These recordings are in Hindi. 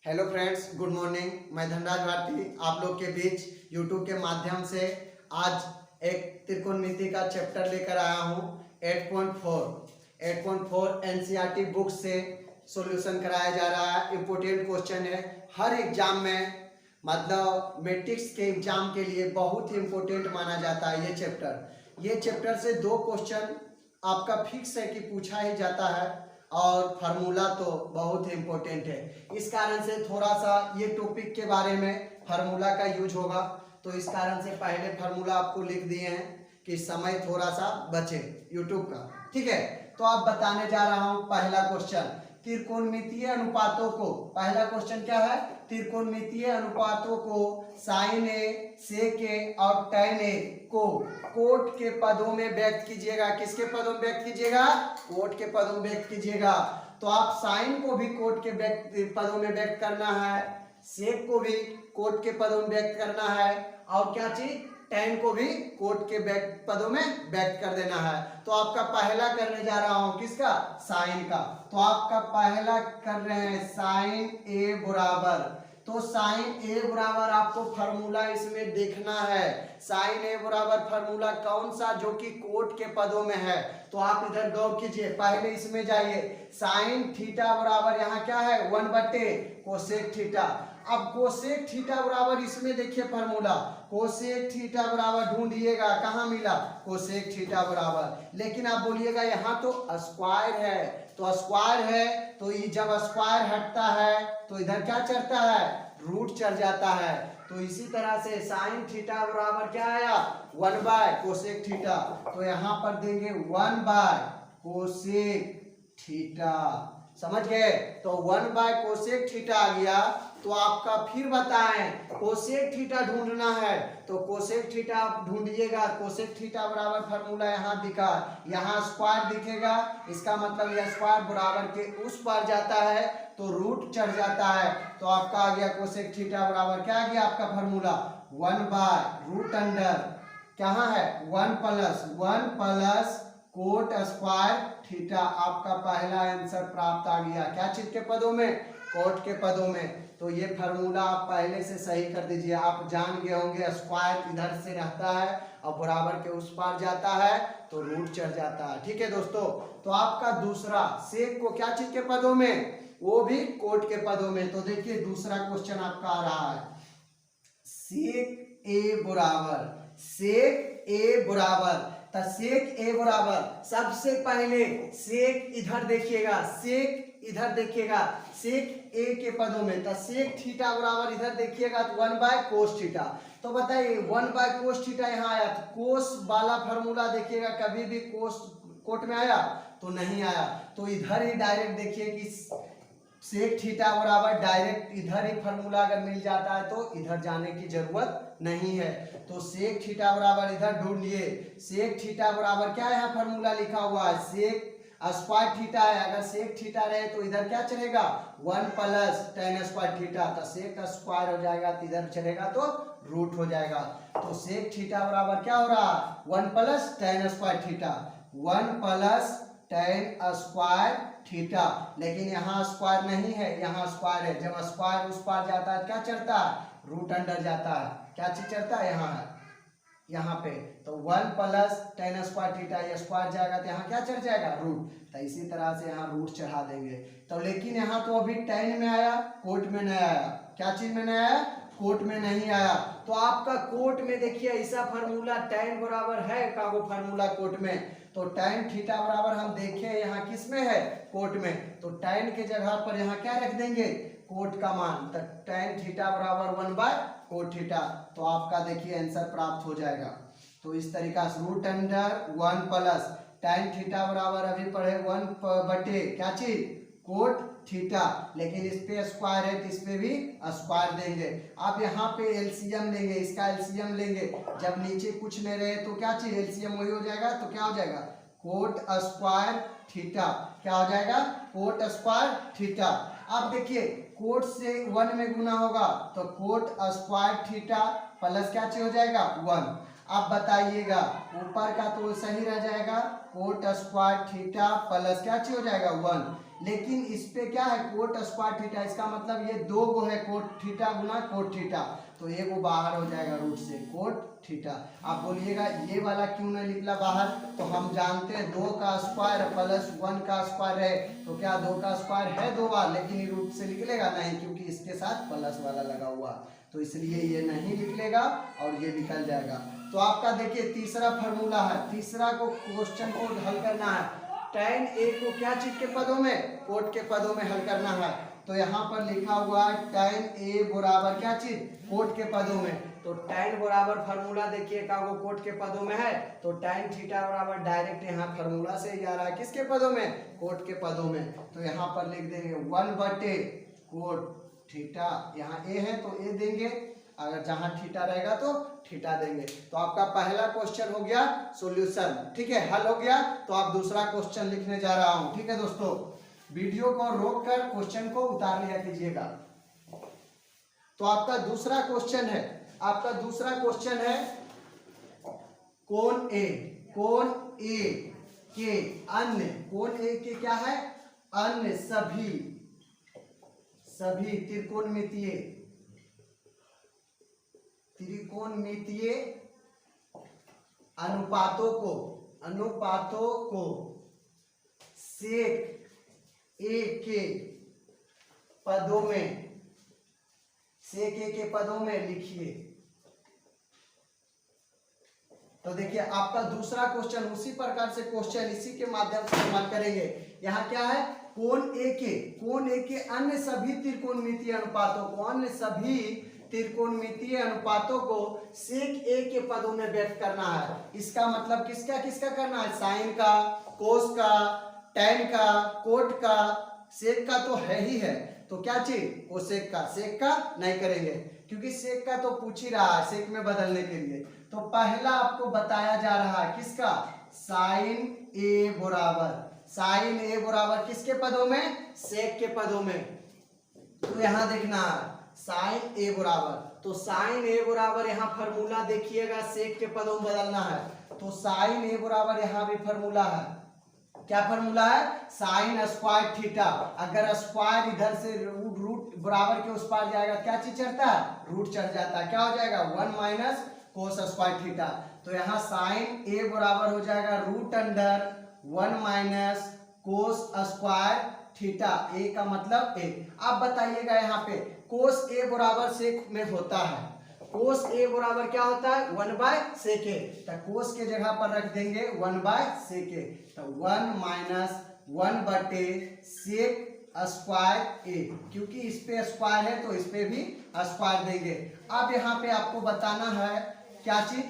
Hello friends, good morning. मैं धनराज भारती आप लोग के बीच यूट्यूब के माध्यम से आज एक त्रिकोणमिति का चैप्टर लेकर आया हूँ। 8.4 एनसीईआरटी बुक से सॉल्यूशन कराया जा रहा है। इम्पोर्टेंट क्वेश्चन है हर एग्जाम में, मतलब मैट्रिक्स के एग्जाम के लिए बहुत ही इम्पोर्टेंट माना जाता है ये चैप्टर से 2 क्वेश्चन आपका फिक्स है कि पूछा ही जाता है और फार्मूला तो बहुत ही इम्पोर्टेंट है। इस कारण से थोड़ा सा ये टॉपिक के बारे में फार्मूला का यूज होगा, तो इस कारण से पहले फार्मूला आपको लिख दिए हैं कि समय थोड़ा सा बचे यूट्यूब का। ठीक है, तो आप बताने जा रहा हूं पहला क्वेश्चन, त्रिकोणमितीय अनुपातों को। पहला क्वेश्चन क्या है? त्रिकोणमितीय अनुपातों को साइन ए, सेक ए और टैन ए को कोट के पदों में व्यक्त कीजिएगा। किसके पदों में व्यक्त कीजिएगा? कोट के पदों में व्यक्त कीजिएगा। तो आप साइन को भी कोट के पदों में व्यक्त करना है, सेक को भी कोट के पदों में व्यक्त करना है, और क्या चीज? टैन को भी कोट के पदों में व्यक्त कर देना है। तो आपका पहला करने जा रहा हूं किसका? साइन का। तो आपका पहला कर रहे हैं साइन ए बराबर, तो साइन ए बराबर आपको फार्मूला इसमें देखना है। साइन ए बराबर फार्मूला कौन सा? जो कि कोट के पदों में है। तो आप इधर गौर कीजिए, पहले इसमें जाइए। साइन थीटा बराबर यहाँ क्या है? 1/, कोसेक थीटा। अब कोसेक थीटा बराबर इसमें देखिए फार्मूला, कोसेक थीटा बराबर ढूंढिएगा, कहाँ मिला? कोसेक थीटा बराबर। लेकिन आप बोलिएगा यहाँ तो स्क्वायर है, तो स्क्वायर है तो ये जब स्क्वायर हटता है तो इधर क्या चढ़ता है? रूट चढ़ जाता है। तो इसी तरह से साइन थीटा बराबर क्या आया? 1/ कोसेक थीटा। तो यहाँ पर देंगे 1/ कोसेक थीटा। समझ गए? तो 1/ कोसेक थीटा आ गया। तो आपका फिर बताएं, कोसेक थीटा ढूंढना है, तो कोसेक थीटा आप ढूंढिएगा। कोसेक थीटा बराबर फार्मूला यहाँ दिखा, यहाँ स्क्वायर दिखेगा, इसका मतलब यह स्क्वायर बराबर के उस पार जाता है तो रूट चढ़ जाता है। तो आपका आ गया कोसेक थीटा बराबर क्या आ गया आपका फार्मूला? 1/ रूट अंडर कहाँ है? 1 प्लस कोट स्क्वायर थीटा। आपका पहला आंसर प्राप्त आ गया। क्या चीज के पदों में? कोट के पदों में। तो ये फार्मूला आप पहले से सही कर दीजिए। आप जान गए होंगे स्क्वायर इधर से रहता है और बराबर के उस पार जाता है तो रूट चढ़ जाता है। ठीक है दोस्तों, तो आपका दूसरा सेक को क्या चीज के पदों में? वो भी कोट के पदों में। तो देखिए दूसरा क्वेश्चन आपका आ रहा है, सेक ए बराबर, सेक ए बराबर। तो सेक ए बराबर सबसे पहले सेक इधर देखिएगा, सेक इधर देखिएगा, सेक ए के पदों में। तो सेक थीटा बराबर इधर देखिएगा तो 1/ कोस थीटा। तो बताइए 1/ कोस थीटा यहाँ आया, तो कोस वाला फार्मूला देखिएगा, कभी भी कोस कोट में आया तो नहीं आया। तो इधर ही डायरेक्ट देखिए कि सेक थीटा बराबर डायरेक्ट इधर ही फार्मूला अगर मिल जाता है तो इधर जाने की जरूरत नहीं है। तो सेक थीटा बराबर इधर ढूंढ लिए। सेक थीटा बराबर क्या यहाँ फार्मूला लिखा हुआ है? सेक स्क्वायर थीटा है, अगर सेक थीटा रहे तो इधर क्या चलेगा? 1 प्लस tan स्क्वायर थीटा। तो सेक स्क्वायर हो जाएगा तो इधर चलेगा तो रूट हो जाएगा। तो सेक थीटा बराबर क्या हो रहा? 1 plus tan square theta, 1 plus tan square theta. लेकिन यहाँ स्क्वायर नहीं है, यहाँ स्क्वायर है। जब स्क्वायर उस पार जाता है क्या चढ़ता है? रूट अंडर जाता है। क्या चीज चढ़ता है? यहाँ है, यहाँ पे। तो 1 प्लस tan स्क्वायर थीटा, ये स्क्वायर जाएगा तो यहाँ क्या चढ़ जाएगा? रूट। तो इसी तरह से यहाँ रूट चढ़ा देंगे। तो लेकिन यहाँ तो अभी tan में आया, कोट में नहीं आया। क्या चीज में नहीं आया? कोट में नहीं आया। तो आपका कोट में देखिए ऐसा फार्मूला tan बराबर है का वो फार्मूला कोट में। तो tan थीटा बराबर हम देखें यहाँ किस में है? कोट में। तो tan के जगह पर यहाँ क्या रख देंगे? कोट का मान। तो tan थीटा बराबर 1/ कोट थीटा। तो आपका देखिए आंसर प्राप्त हो जाएगा। तो इस तरीका से root under 1 plus tan theta बराबर अभी पढ़े 1/, क्या चीज? Cot theta. लेकिन इस पे स्क्वायर है तो इस पे भी स्क्वायर देंगे। आप यहाँ पे एलसीएम लेंगे, इसका एलसीएम लेंगे। जब नीचे कुछ नहीं रहे तो क्या चीज? एलसीएम वही हो जाएगा। तो क्या हो जाएगा? Coat square theta. क्या हो जाएगा? Coat square theta. अब देखिए कोट से 1 में गुना होगा तो कोट स्क्वायर थीटा प्लस क्या चीज हो जाएगा? 1। अब बताइएगा ऊपर का तो सही रह जाएगा, कोट स्क्वायर थीटा प्लस क्या चीज हो जाएगा? 1। लेकिन इस पे क्या है कोट स्क्वायर थीटा, इसका मतलब ये 2 गो है कोट थीटा गुना कोट थीटा, तो एक वो बाहर हो जाएगा रूट से कोट थीटा। आप बोलिएगा ये वाला क्यों नहीं निकला बाहर, तो हम जानते हैं 2 का स्क्वायर प्लस 1 का स्क्वायर है, तो क्या 2 का स्क्वायर है 2 बार, लेकिन ये रूट से निकलेगा नहीं क्योंकि इसके साथ प्लस वाला लगा हुआ, तो इसलिए ये नहीं निकलेगा और ये निकल जाएगा। तो आपका देखिए तीसरा फार्मूला है, तीसरा को क्वेश्चन को हल करना है, tan a को क्या चीज के पदों में, कोट के पदों में हल करना है। तो यहाँ पर लिखा हुआ है tan a बराबर क्या चीज, कोट के पदों में, तो tan बराबर फार्मूला देखिए का वो कोट के पदों में है, तो tan थीटा बराबर डायरेक्ट यहाँ फार्मूला से ही आ रहा है किसके पदों में, कोट के पदों में, तो यहाँ पर लिख देंगे 1 बटे कोट थीटा, यहाँ a है तो a देंगे, अगर जहां थीटा रहेगा तो थीटा देंगे। तो आपका पहला क्वेश्चन हो गया सॉल्यूशन, ठीक है, हल हो गया। तो आप दूसरा क्वेश्चन लिखने जा रहा हूं, ठीक है दोस्तों, वीडियो को रोककर क्वेश्चन को उतार लिया कीजिएगा। तो आपका दूसरा क्वेश्चन है, आपका दूसरा क्वेश्चन है कोण ए के अन्य, कोण ए के क्या है, अन्य सभी त्रिकोणमितीय अनुपातों को सेक ए के पदों में लिखिए। तो देखिए आपका दूसरा क्वेश्चन उसी प्रकार से क्वेश्चन इसी के माध्यम से हल करेंगे। यहाँ क्या है, कोण ए के अन्य सभी त्रिकोणमितीय अनुपातों को सेक ए के पदों में व्यक्त करना है। इसका मतलब किसका करना है, साइन का, कोस का, टैन का, कोट का, सेक का तो है ही है, तो क्या चीज कोसेक का, सेक का नहीं करेंगे क्योंकि सेक का तो पूछ ही रहा है सेक में बदलने के लिए। तो पहला आपको बताया जा रहा है किसका, साइन ए बराबर किसके पदों में, सेक के पदों में। तो यहां देखना है साइन ए बराबर, तो साइन ए बराबर यहाँ फार्मूला देखिएगा सेक के पदों में बदलना है, तो साइन ए बराबर यहाँ भी फार्मूला है, क्या फार्मूला है, साइन स्क्वायर थीटा। अगर स्क्वायर इधर से रूट बराबर के उस पार जाएगा क्या चीज चढ़ता है, रूट चढ़ जाता है, क्या हो जाएगा 1 माइनस कोस स्क्वायर थीटा। तो यहाँ साइन ए बराबर हो जाएगा root under 1 minus cos square theta, A का मतलब ए। आप बताइएगा यहाँ पे कोस ए बराबर सेक में होता है, कोस ए बराबर क्या होता है 1/sec ए, तो कोस के जगह पर रख देंगे 1/sec ए, तो 1 माइनस 1 बटे सेक स्क्वायर ए, क्योंकि इस पे स्क्वायर है तो इस पे भी स्क्वायर देंगे। अब यहाँ पे आपको बताना है क्या चीज,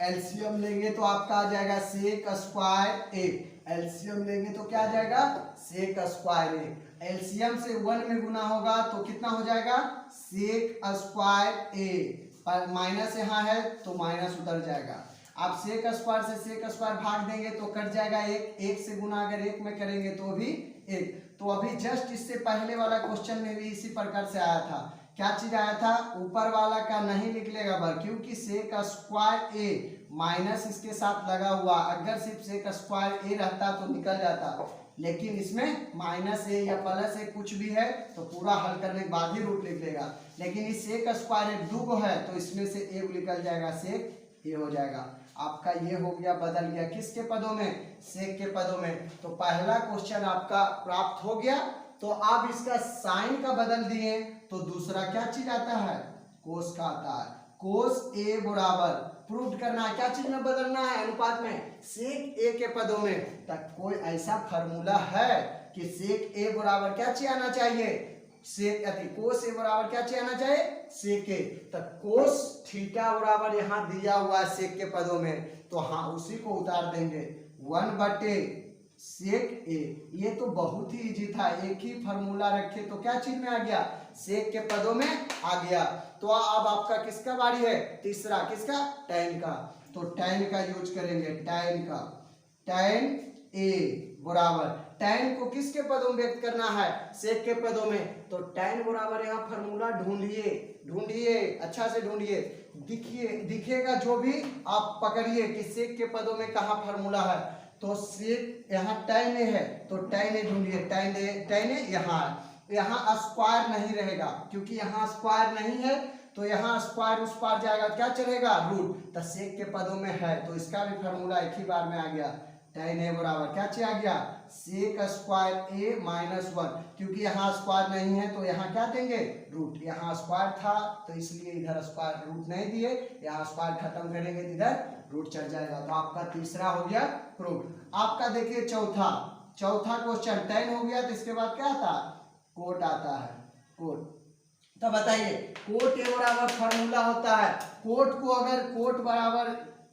एलसीएम लेंगे तो आपका आ जाएगा सेक स्क्वायर ए, एलसीएम लेंगे तो क्या आ जाएगा सेक स्क्वायर ए, एलसीएम से 1 में गुना होगा तो कितना हो जाएगा सेक स्क्वायर ए, पर माइनस यहाँ है तो माइनस उतर जाएगा। आप सेक स्क्वायर से सेक स्क्वायर भाग देंगे तो कट जाएगा एक से गुना अगर 1 में करेंगे तो भी 1। तो अभी जस्ट इससे पहले वाला क्वेश्चन में भी इसी प्रकार से आया था, क्या चीज आया था, ऊपर वाला का नहीं निकलेगा बर, क्योंकि सेक स्क्वायर ए माइनस इसके साथ लगा हुआ, अगर सिर्फ सेक स्क्वायर ए रहता तो निकल जाता, लेकिन इसमें माइनस ए या प्लस ए कुछ भी है तो पूरा हल करने के बाद ही रूट निकलेगा, लेकिन इस सेक स्क्वायर ए 2 है तो इसमें से ए निकल जाएगा, सेक ए हो जाएगा। आपका ये हो गया, बदल गया किसके पदों में, सेक के पदों में। तो पहला क्वेश्चन आपका प्राप्त हो गया। तो आप इसका साइन का बदल दिए तो दूसरा क्या चीज आता है, कोस का आता है, कोस ए बराबर प्रूव करना है, क्या चीज में बदलना है, अनुपात में, सेक ए के पदों में। तक कोई ऐसा फार्मूला है कि सेक ए बराबर क्या चीज आना चाहिए, सेक कोस ए बराबर क्या चीज आना चाहिए, सेक ए। तक कोस थीटा बराबर यहाँ दिया हुआ है सेक के पदों में, तो हाँ उसी को उतार देंगे 1 बटे सेक ए। ये तो बहुत ही इजी था, एक ही फार्मूला रखे तो क्या चीज में आ गया, सेक के पदों में आ गया। तो अब आपका किसका बारी है, तीसरा, किसका, टैन का। तो टैन का यूज करेंगे, टैन का, टैन ए बराबर, टैन को किसके पदों में व्यक्त करना है, सेक के पदों में। तो टैन बराबर यहाँ फार्मूला ढूंढिए अच्छा से ढूंढिए, दिखेगा जो भी आप पकड़िए कि सेक के पदों में कहाँ फार्मूला है। तो सेक यहाँ tan a है तो tan a ढूंढिए, tan a यहाँ स्क्वायर नहीं रहेगा क्योंकि यहाँ स्क्वायर नहीं है, तो यहाँ स्क्वायर उस पार जाएगा, क्या चलेगा रूट, तो सेक के पदों में है तो इसका भी फार्मूला एक ही बार में आ गया, tan a बराबर क्या आ गया, सेक स्क्वायर a माइनस 1, क्योंकि यहाँ स्क्वायर नहीं है तो यहाँ क्या देंगे रूट, यहाँ स्क्वायर था तो इसलिए इधर स्क्वायर रूट नहीं दिए, यहाँ स्क्वायर खत्म करेंगे तो इधर रूट चढ़ जाएगा। तो आपका तीसरा हो गया प्रूफ। आपका देखिए चौथा क्वेश्चन tan हो गया, तो इसके बाद क्या आता है, कोट आता है, कोट। तो बताइए कोट ए बराबर फार्मूला होता है, कोट को अगर कोट बराबर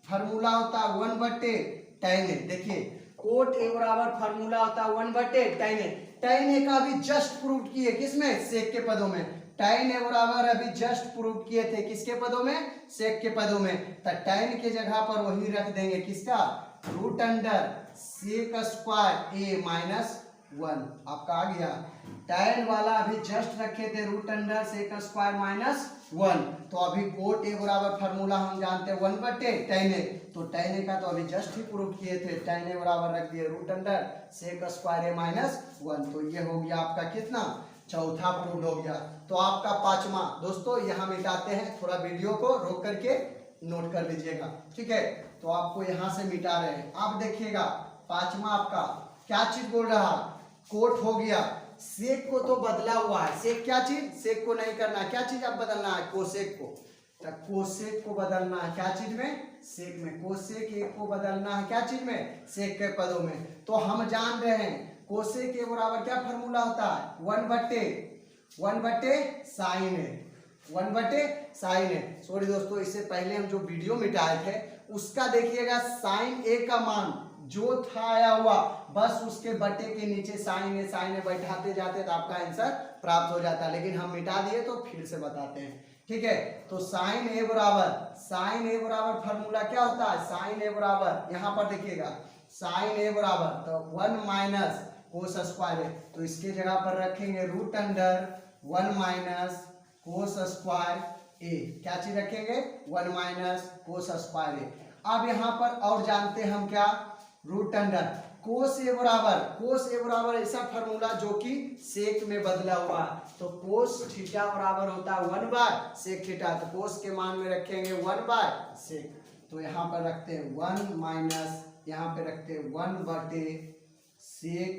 फार्मूला होता है 1/tan a, देखिए कोट ए बराबर फार्मूला होता है 1/tan a, tan a का भी जस्ट प्रूव किए किसमें, सेक के पदों में, tan a बराबर अभी जस्ट प्रूव किए थे किसके पदों में, सेक के पदों में, तो tan के जगह पर वही रख देंगे किसका, root under sec square a minus 1, आपका आ गया। tan वाला अभी जस्ट रखे थे root under sec square minus 1, तो अभी कोट ए बराबर फार्मूला हम जानते हैं 1/tan a, तो tan a का तो अभी जस्ट ही प्रूव किए थे, tan a बराबर रख दिए root under sec square a minus 1, तो ये हो गया आपका कितना, चौथा प्रूव हो गया। तो आपका पांचवा दोस्तों यहाँ मिटाते हैं, थोड़ा वीडियो को रोक करके नोट कर लीजिएगा, ठीक है। तो आपको यहाँ से मिटा रहे हैं, आप देखिएगा पांचवा आपका क्या चीज बोल रहा, कोट हो गया, सेक को तो बदला हुआ है, सेक क्या चीज, सेक को नहीं करना, क्या चीज आप बदलना है, कोसेक को, तो कोसेक को बदलना है क्या चीज में, सेक में, कोसेक ए को बदलना है क्या चीज में, सेक के पदों में। तो हम जान रहे हैं कोसेक ए बराबर क्या फार्मूला होता है, 1/sin a, 1/sin a। Sorry दोस्तों, इससे पहले हम जो वीडियो मिटाए थे उसका देखिएगा, साइन ए का मान जो था आया हुआ बस उसके बटे के नीचे साइन ए बैठाते जाते तो आपका आंसर प्राप्त हो जाता है, लेकिन हम मिटा दिए तो फिर से बताते हैं, ठीक है। तो साइन ए बराबर फार्मूला क्या होता है, साइन ए बराबर यहाँ पर देखिएगा, साइन ए बराबर तो 1 माइनस कोस स्क्वायर है, तो इसके जगह पर रखेंगे root under 1 minus cos square A, क्या चीज रखेंगे 1 माइनस कोस स्क्वायर ए। अब यहाँ पर और जानते हैं हम क्या, रूट अंडर कोस ए बराबर ऐसा फार्मूला जो कि सेक में बदला हुआ, तो कोस थीटा बराबर होता है 1/sec थीटा, तो कोस के मान में रखेंगे 1/sec, तो यहाँ पर रखते हैं 1 माइनस, यहाँ पे रखते हैं 1/sec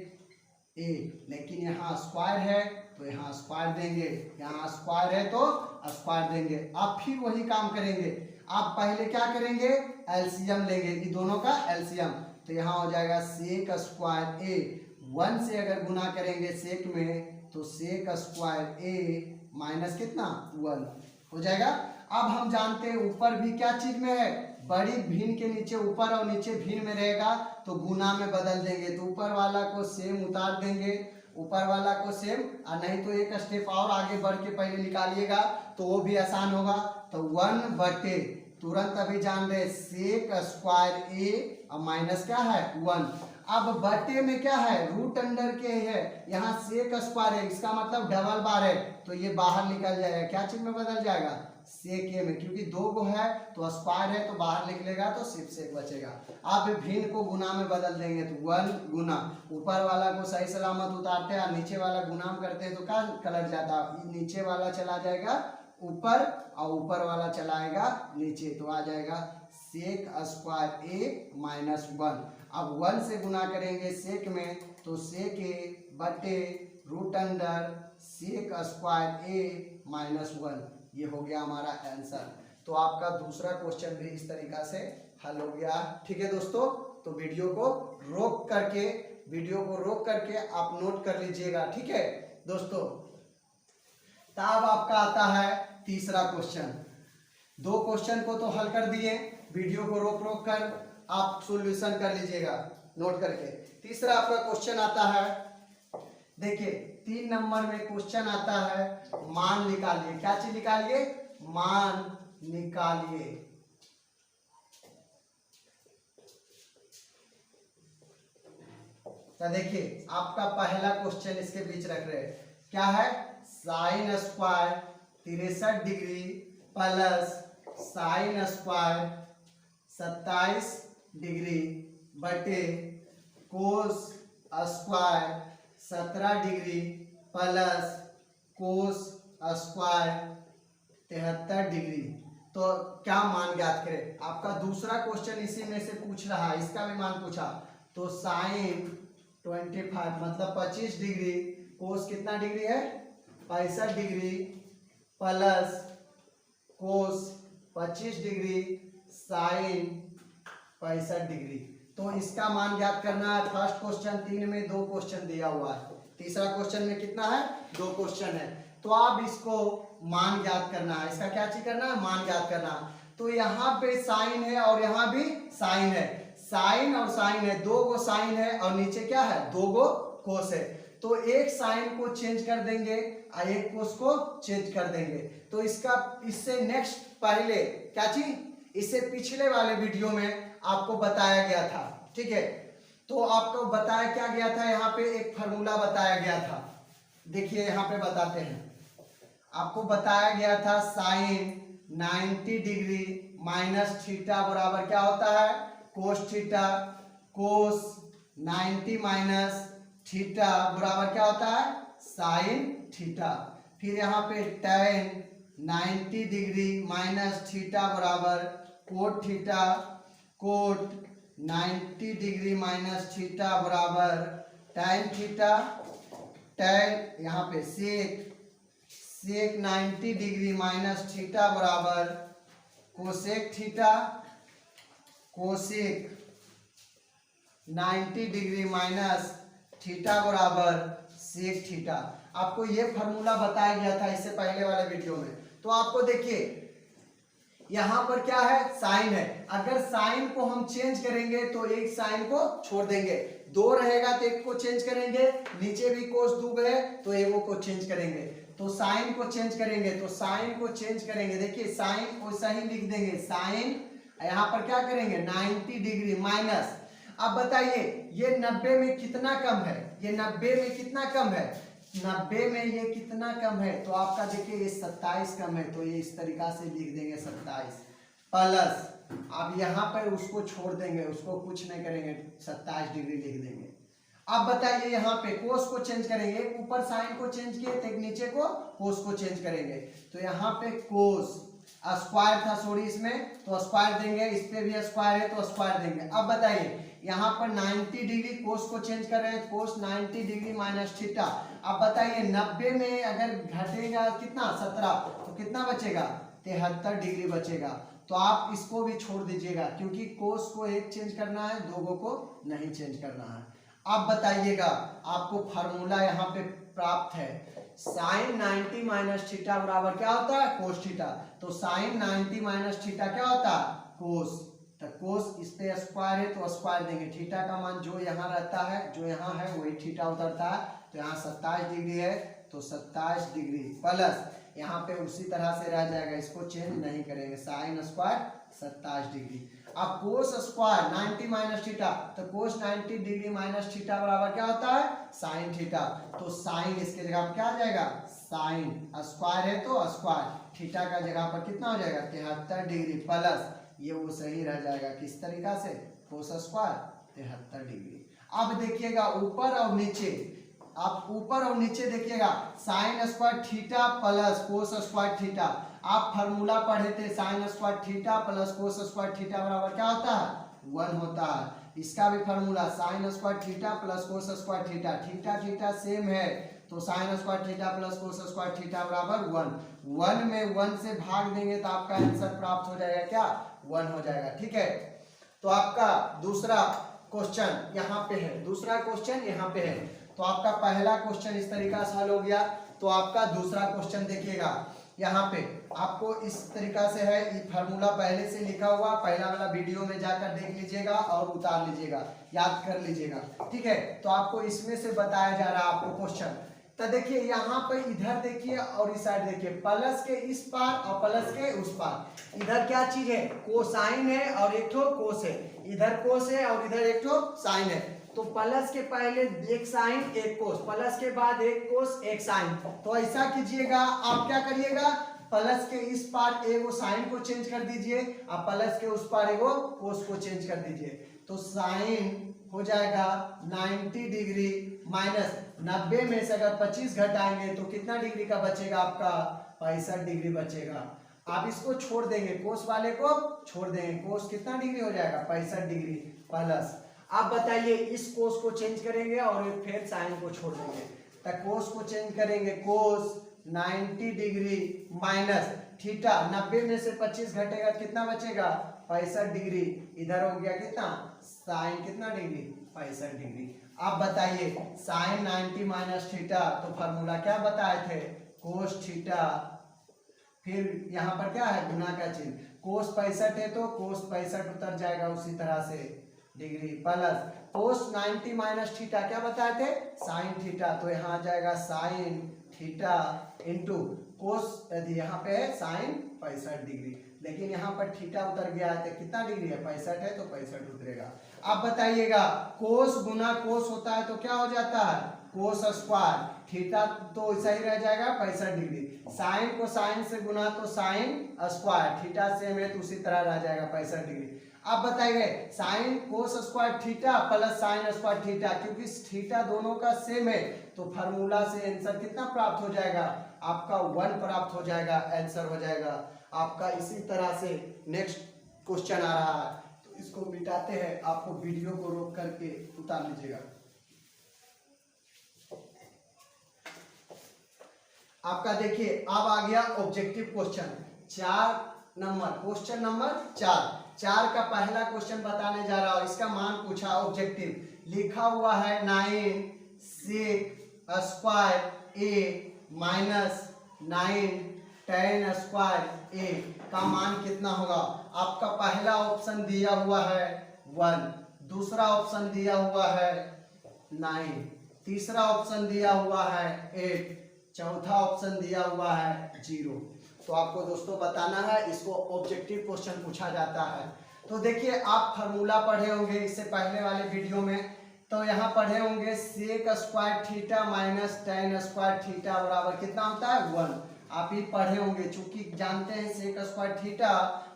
ए, लेकिन यहाँ स्क्वायर है तो यहाँ स्क्वायर देंगे, यहाँ स्क्वायर है तो स्क्वायर देंगे। आप फिर वही काम करेंगे, आप पहले क्या करेंगे, एलसीएम लेंगे, ये दोनों का एलसीएम, तो यहाँ हो जाएगा सेक स्क्वायर ए, 1 से अगर गुना करेंगे सेक में तो सेक स्क्वायर ए माइनस कितना 1 हो जाएगा। अब हम जानते हैं ऊपर भी क्या चीज में है, बड़ी भिन्न के नीचे ऊपर और नीचे भिन्न में रहेगा तो गुना में बदल देंगे, तो ऊपर वाला को सेम उतार देंगे, ऊपर वाला को सेम, और नहीं तो एक स्टेप और आगे बढ़ के पहले निकालिएगा तो वो भी आसान होगा। तो 1/, तुरंत अभी जान रहे सेक स्क्वायर ए और माइनस क्या है 1। अब बटे में क्या है, रूट अंडर के है, यहाँ सेक स्क्वायर है, इसका मतलब डबल बार है, तो ये बाहर निकल जाएगा, क्या चीज में बदल जाएगा, सेक ए में, क्योंकि 2 को है तो स्क्वायर है तो बाहर निकलेगा तो सिर्फ सेक बचेगा। आप भिन्न को गुना में बदल देंगे तो 1 गुना, ऊपर वाला को सही सलामत उतारते हैं, नीचे वाला गुना करते हैं तो क्या कलर जाता, नीचे वाला चला जाएगा ऊपर और ऊपर वाला चलाएगा नीचे, तो आ जाएगा सेक स्क्वायर ए माइनस 1। अब 1 से गुना करेंगे सेक में तो सेक ए बटे रूट अंडर सेक स्क्वायर ए माइनस 1, ये हो गया हमारा आंसर। तो आपका दूसरा क्वेश्चन भी इस तरीका से हल हो गया, ठीक है दोस्तों। तो वीडियो को रोक करके आप नोट कर लीजिएगा, ठीक है दोस्तों। तब आपका आता है तीसरा क्वेश्चन, 2 क्वेश्चन को तो हल कर दिए, वीडियो को रोक कर आप सॉल्यूशन कर लीजिएगा नोट करके। तीसरा आपका क्वेश्चन आता है, देखिए 3 नंबर में क्वेश्चन आता है, मान निकालिए, क्या चीज निकालिए, मान निकालिए। तो देखिए आपका पहला क्वेश्चन इसके बीच रख रहे हैं, क्या है, sine square 63 degree plus sine square 27 degree बटे cos square 17 degree plus cos square 73 degree. तो क्या मान ज्ञात करें? आपका दूसरा क्वेश्चन इसी में से पूछ रहा है, इसका भी मान पूछा। तो साइन 25 मतलब 25 डिग्री, कोस कितना डिग्री है 65 डिग्री, प्लस कोस 25 डिग्री साइन 65 डिग्री। तो इसका मान ज्ञात करना है। फर्स्ट क्वेश्चन 3 में 2 क्वेश्चन दिया हुआ है, तीसरा क्वेश्चन में कितना है 2 क्वेश्चन है। तो आप इसको मान ज्ञात करना है, इसका क्या चीज करना है मान ज्ञात करना है। तो यहाँ पे साइन है और यहाँ भी साइन है, साइन और साइन है, 2 गो साइन है और नीचे क्या है 2 गो कोस है। तो एक साइन को चेंज कर देंगे और एक कोस को चेंज कर देंगे। तो इससे नेक्स्ट पहले क्या चीज, इससे पिछले वाले वीडियो में आपको बताया गया था, ठीक है। तो आपको बताया क्या गया था, यहाँ पे एक फार्मूला बताया गया था। देखिए यहाँ पे बताते हैं, आपको बताया गया था साइन 90 डिग्री माइनस थीटा बराबर क्या होता है कोस थीटा, कोस 90 माइनस थीटा बराबर क्या होता है साइन थीटा। फिर यहाँ पे tan 90 डिग्री माइनस थीटा बराबर cot theta, cot 90 degree minus theta बराबर tan थीटा, tan यहाँ पे सेक 90 डिग्री माइनस थीटा बराबर cosec theta, cosec 90 degree minus theta बराबर सेक थीटा। आपको ये फार्मूला बताया गया था इससे पहले वाले वीडियो में। तो आपको देखिए यहाँ पर क्या है साइन है, अगर साइन को हम चेंज करेंगे तो एक साइन को छोड़ देंगे, 2 रहेगा तो एक को चेंज करेंगे, नीचे भी कोस 2 है तो एगो को चेंज करेंगे। तो साइन को चेंज करेंगे, तो साइन को चेंज करेंगे, देखिए साइन को सही लिख देंगे, साइन यहाँ पर क्या करेंगे 90 डिग्री माइनस। अब बताइए ये 90 में कितना कम है, ये 90 में कितना कम है, 90 में ये कितना कम है। तो आपका देखिए ये 27 कम है, तो ये इस तरीका से लिख देंगे 27 प्लस, अब यहाँ पर उसको छोड़ देंगे, उसको कुछ नहीं करेंगे, 27 डिग्री लिख देंगे। अब बताइए यहाँ पे कोस को चेंज करेंगे, ऊपर साइन को चेंज किए तो नीचे को कोस को चेंज करेंगे। तो यहाँ पे कोस स्क्वायर था सॉरी इसमें, तो स्क्वायर देंगे, इस पे भी स्क्वायर है तो स्क्वायर देंगे। अब बताइए यहाँ पर 90 डिग्री कोस को चेंज कर रहे हैं, कोस 90 डिग्री माइनस थीटा। अब बताइए 90 में अगर घटेगा कितना 17, तो कितना बचेगा 73 डिग्री बचेगा। तो आप इसको भी छोड़ दीजिएगा क्योंकि कोस को एक चेंज करना है, 2 को नहीं चेंज करना है। अब बताइएगा आपको फार्मूला यहाँ पे प्राप्त है, साइन 90 माइनस थीटा बराबर क्या होता है कोस थीटा। तो साइन 90 माइनस थीटा क्या होता है कोस, तो कोस इस पे स्क्वायर है तो स्क्वायर देंगे, थीटा का मान जो यहाँ रहता है जो यहाँ है वही थीटा उतरता है। तो यहाँ 27 डिग्री है तो 27 डिग्री प्लस यहाँ पे उसी तरह से रह जाएगा, इसको चेंज नहीं करेंगे, साइन स्क्वायर 27 डिग्री। अब कोस स्क्वायर 90 माइनस थीटा, तो कोस 90 डिग्री माइनस थीटा बराबर क्या होता है साइन थीटा। तो साइन इसके जगह पर क्या आ जाएगा साइन, स्क्वायर है तो स्क्वायर, थीटा का जगह पर कितना हो जाएगा 73 डिग्री प्लस ये वो सही रह जाएगा किस तरीका से कोस स्क्वायर 73 डिग्री। अब देखिएगा ऊपर और नीचे, आप ऊपर और नीचे देखिएगा sine square theta plus cos square theta. आप फार्मूला पढ़े थे sine square theta plus cos square theta बराबर क्या होता है 1 होता है। इसका भी formula sine square theta plus cos square theta, theta theta same है तो sine square theta plus cos square theta बराबर 1 में 1 से भाग देंगे तो आपका आंसर प्राप्त हो जाएगा क्या 1 हो जाएगा, ठीक है। तो आपका दूसरा क्वेश्चन यहाँ पे है, दूसरा क्वेश्चन यहाँ पे है। तो आपका पहला क्वेश्चन इस तरीका से हल हो गया। तो आपका दूसरा क्वेश्चन देखिएगा यहाँ पे आपको इस तरीका से है, ये फार्मूला पहले से लिखा हुआ, पहला वाला वीडियो में जाकर देख लीजिएगा और उतार लीजिएगा, याद कर लीजिएगा, ठीक है। तो आपको इसमें से बताया जा रहा है आपको क्वेश्चन। तो देखिए यहाँ पे इधर देखिए और इस साइड देखिए, प्लस के इस पार और प्लस के उस पार, इधर क्या चीज है कोसाइन है और एक ठो कोस है, इधर कोस है और इधर एक ठो साइन है। तो प्लस के पहले एक साइन एक कोस, प्लस के बाद एक कोस एक साइन। तो ऐसा कीजिएगा, आप क्या करिएगा प्लस के इस पार एगो साइन को चेंज कर दीजिए और प्लस के उस पार एगो कोस को चेंज कर दीजिए। तो साइन हो जाएगा 90 डिग्री माइनस 90 में से अगर 25 घटाएंगे तो कितना डिग्री का बचेगा आपका 65 डिग्री बचेगा। आप इसको छोड़ देंगे, कोस वाले को छोड़ देंगे, कोस कितना डिग्री हो जाएगा 65 डिग्री प्लस। आप बताइए इस कोस को चेंज करेंगे और फिर साइन को छोड़ देंगे, तो कोस को चेंज करेंगे, कोस 90 डिग्री माइनस थीटा 90 में से 25 घटेगा कितना बचेगा 65 डिग्री, इधर हो गया कितना साइन कितना डिग्री 65 डिग्री। आप बताइए साइन 90 माइनस थीटा, तो फार्मूला क्या बताए थे कोस थीटा, फिर यहाँ पर क्या है गुना का चिन्ह, कोस 65 है तो कोस 65 उतर जाएगा उसी तरह से डिग्री प्लस कोस 90 माइनस थीटा क्या बताए थे साइन थीटा, तो यहाँ आ जाएगा साइन थीटा इंटू कोस, यदि यहाँ पे है साइन 65 डिग्री, लेकिन यहाँ पर थीटा उतर गया है तो कितना डिग्री है 65 है तो 65 उतरेगा। आप बताइएगा कोस गुना कोस होता है तो क्या हो जाता है कोस स्क्वायर, थीटा तो ऐसा ही रह जाएगा 65 डिग्री, साइन को साइन से गुना तो साइन स्क्वायर, थीटा सेम है तो उसी तरह रह जाएगा 65 डिग्री। आप बताइए sine cos square theta plus sine square theta, क्योंकि थीटा दोनों का सेम है तो फार्मूला से आंसर कितना प्राप्त हो जाएगा आपका 1 प्राप्त हो जाएगा, आंसर हो जाएगा आपका। इसी तरह से नेक्स्ट क्वेश्चन आ रहा है, तो इसको मिटाते हैं, आपको वीडियो को रोक करके उतार लीजिएगा। आपका देखिए अब आ गया objective question 4 number, question number 4 का पहला क्वेश्चन बताने जा रहा हूं, इसका मान पूछा ऑब्जेक्टिव, लिखा हुआ है 9 सेक स्क्वायर ए माइनस 9 tan स्क्वायर ए का मान कितना होगा। आपका पहला ऑप्शन दिया हुआ है 1, दूसरा ऑप्शन दिया हुआ है 9, तीसरा ऑप्शन दिया हुआ है 8, चौथा ऑप्शन दिया हुआ है 0। तो आपको दोस्तों बताना है, इसको ऑब्जेक्टिव क्वेश्चन पूछा जाता है। तो देखिए आप फार्मूला पढ़े होंगे इससे पहले वाले वीडियो में, तो यहाँ पढ़े होंगे sec square theta minus tan square theta बराबर कितना होता है 1, आप ही पढ़े होंगे, चूंकि जानते हैं sec square theta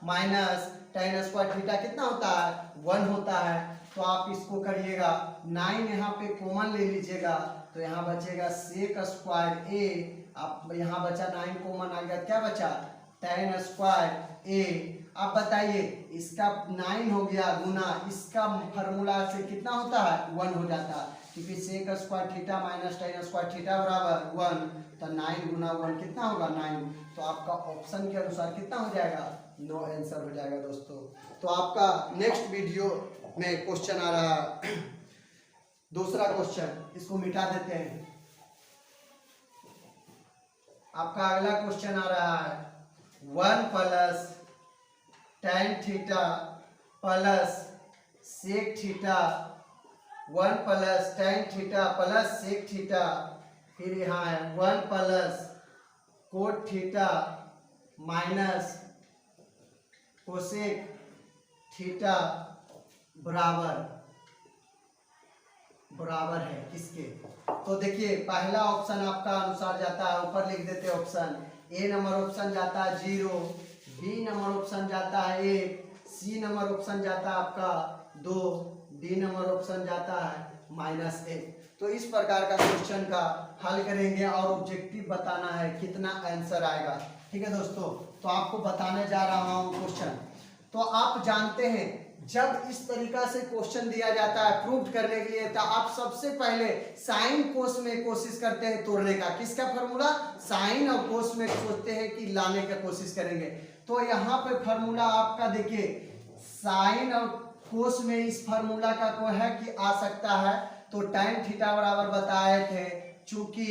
minus tan square theta कितना होता है 1 होता है। तो आप इसको करिएगा 9 यहाँ पे कॉमन ले लीजिएगा, तो यहाँ बचेगा सेक स्क्वायर ए, आप यहाँ बचा 9 कॉमन आ गया, क्या बचा tan स्क्वायर ए। आप बताइए इसका 9 हो गया गुना इसका फार्मूला से कितना होता है 1 हो जाता है, क्योंकि sec square theta minus tan square theta बराबर 1, तो 9 गुना 1 कितना होगा 9, तो आपका ऑप्शन के अनुसार कितना हो जाएगा नो आंसर हो जाएगा दोस्तों। तो आपका नेक्स्ट वीडियो में क्वेश्चन आ रहा है दूसरा क्वेश्चन, इसको मिटा देते हैं। आपका अगला क्वेश्चन आ रहा है 1 plus tan theta plus sec theta, 1 plus tan theta plus sec theta, फिर यहाँ है 1 plus cot theta minus cosec theta बराबर है किसके। तो देखिए पहला ऑप्शन आपका अनुसार जाता है, ऊपर लिख देते ऑप्शन, ए नंबर ऑप्शन जाता है 0, बी नंबर ऑप्शन जाता है 1, सी नंबर ऑप्शन जाता है आपका 2, डी नंबर ऑप्शन जाता है -1। तो इस प्रकार का क्वेश्चन का हल करेंगे और ऑब्जेक्टिव बताना है कितना आंसर आएगा। ठीक है दोस्तों, तो आपको बताने जा रहा हूँ क्वेश्चन। तो आप जानते हैं जब इस तरीका से क्वेश्चन दिया जाता है प्रूव करने के लिए, तो आप सबसे पहले साइन कोस में कोशिश करते हैं तोड़ने का, किसका फार्मूला साइन और कोस में सोचते हैं कि लाने का कोशिश करेंगे। तो यहाँ पे फार्मूला आपका देखिए साइन और कोस में इस फार्मूला का कोई है कि आ सकता है, तो tan थीटा बराबर बताए थे, चूंकि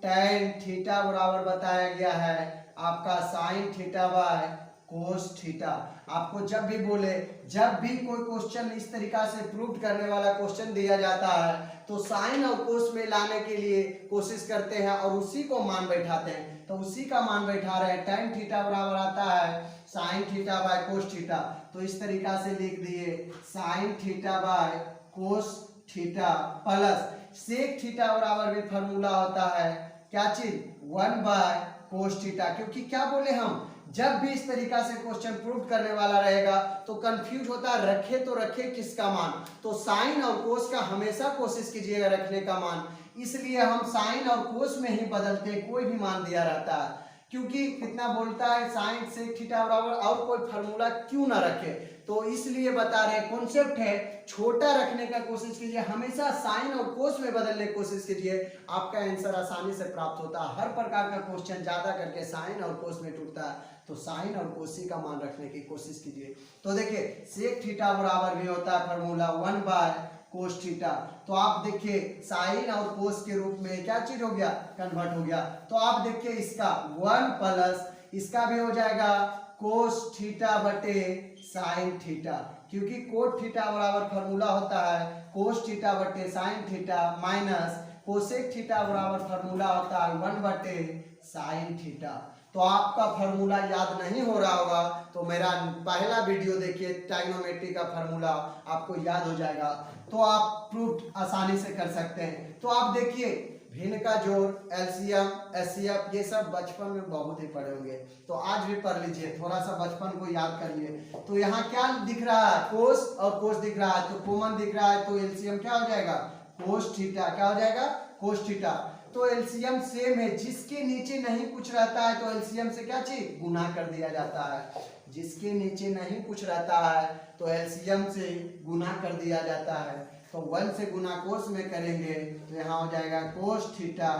tan थीटा बराबर बताया गया है आपका sign theta by cos theta. आपको जब भी बोले, जब भी कोई क्वेश्चन इस तरीका से प्रूव करने वाला क्वेश्चन दिया जाता है तो साइन और कोस में लाने के लिए कोशिश करते हैं और उसी को मान बैठाते हैं। तो उसी का मान बैठा रहे हैं, tan थीटा बराबर आता है sine theta by cos theta, तो इस तरीका से लिख दिए sine theta by cos theta plus sec theta बराबर भी फार्मूला होता है क्या चीज 1 बाय कोस थीटा, क्योंकि क्या बोले हम जब भी इस तरीका से क्वेश्चन प्रूव करने वाला रहेगा तो कंफ्यूज होता है, रखे तो रखे किसका मान। तो साइन और कोस का हमेशा कोशिश कीजिएगा रखने का मान, इसलिए हम साइन और कोस में ही बदलते हैं, कोई भी मान दिया रहता है। क्योंकि कितना बोलता है साइन से थीटा बराबर, और कोई फार्मूला क्यों ना रखे, तो इसलिए बता रहे हैं कॉन्सेप्ट है छोटा रखने का कोशिश कीजिए, हमेशा साइन और कोस में बदलने की कोशिश कीजिए, आपका आंसर आसानी से प्राप्त होता है। हर प्रकार का क्वेश्चन ज्यादा करके साइन और कोस में टूटता है, तो साइन और कोसी का मान रखने की कोशिश कीजिए। तो देखिए सेक थीटा बराबर भी होता है फार्मूला 1 कोस थीटा। तो आप देखिए साइन और कोस के रूप में क्या चीज हो गया, कन्वर्ट हो गया। तो आप देखिए इसका 1 प्लस इसका भी हो जाएगा कोस थीटा बटे साइन थीटा, क्योंकि कोट थीटा बराबर फार्मूला होता है कोस थीटा बटे sign theta minus cosec theta बराबर फार्मूला होता है 1 बटे साइन थीटा। तो आपका फार्मूला याद नहीं हो रहा होगा तो मेरा पहला वीडियो देखिए, ट्राइगोनोमेट्री का फार्मूला आपको याद हो जाएगा, तो आप प्रूफ आसानी से कर सकते हैं। तो आप देखिए भिन्न का जोड़, एलसीएम, एचसीएफ, ये सब बचपन में बहुत ही पढ़े होंगे, तो आज भी पढ़ लीजिए, थोड़ा सा बचपन को याद करिए। तो यहाँ क्या दिख रहा है, कोस और कोस दिख रहा है, तो कॉमन दिख रहा है, तो एलसीएम क्या हो जाएगा, कोस थीटा, क्या हो जाएगा, कोस थीटा। तो एलसीएम सेम है, जिसके नीचे नहीं कुछ रहता है तो एलसीएम से क्या चीज गुना कर दिया जाता है, जिसके नीचे नहीं कुछ रहता है तो एलसीएम से गुना कर दिया जाता है। तो 1 से गुना कोस में करेंगे तो यहाँ हो जाएगा कोस थीटा,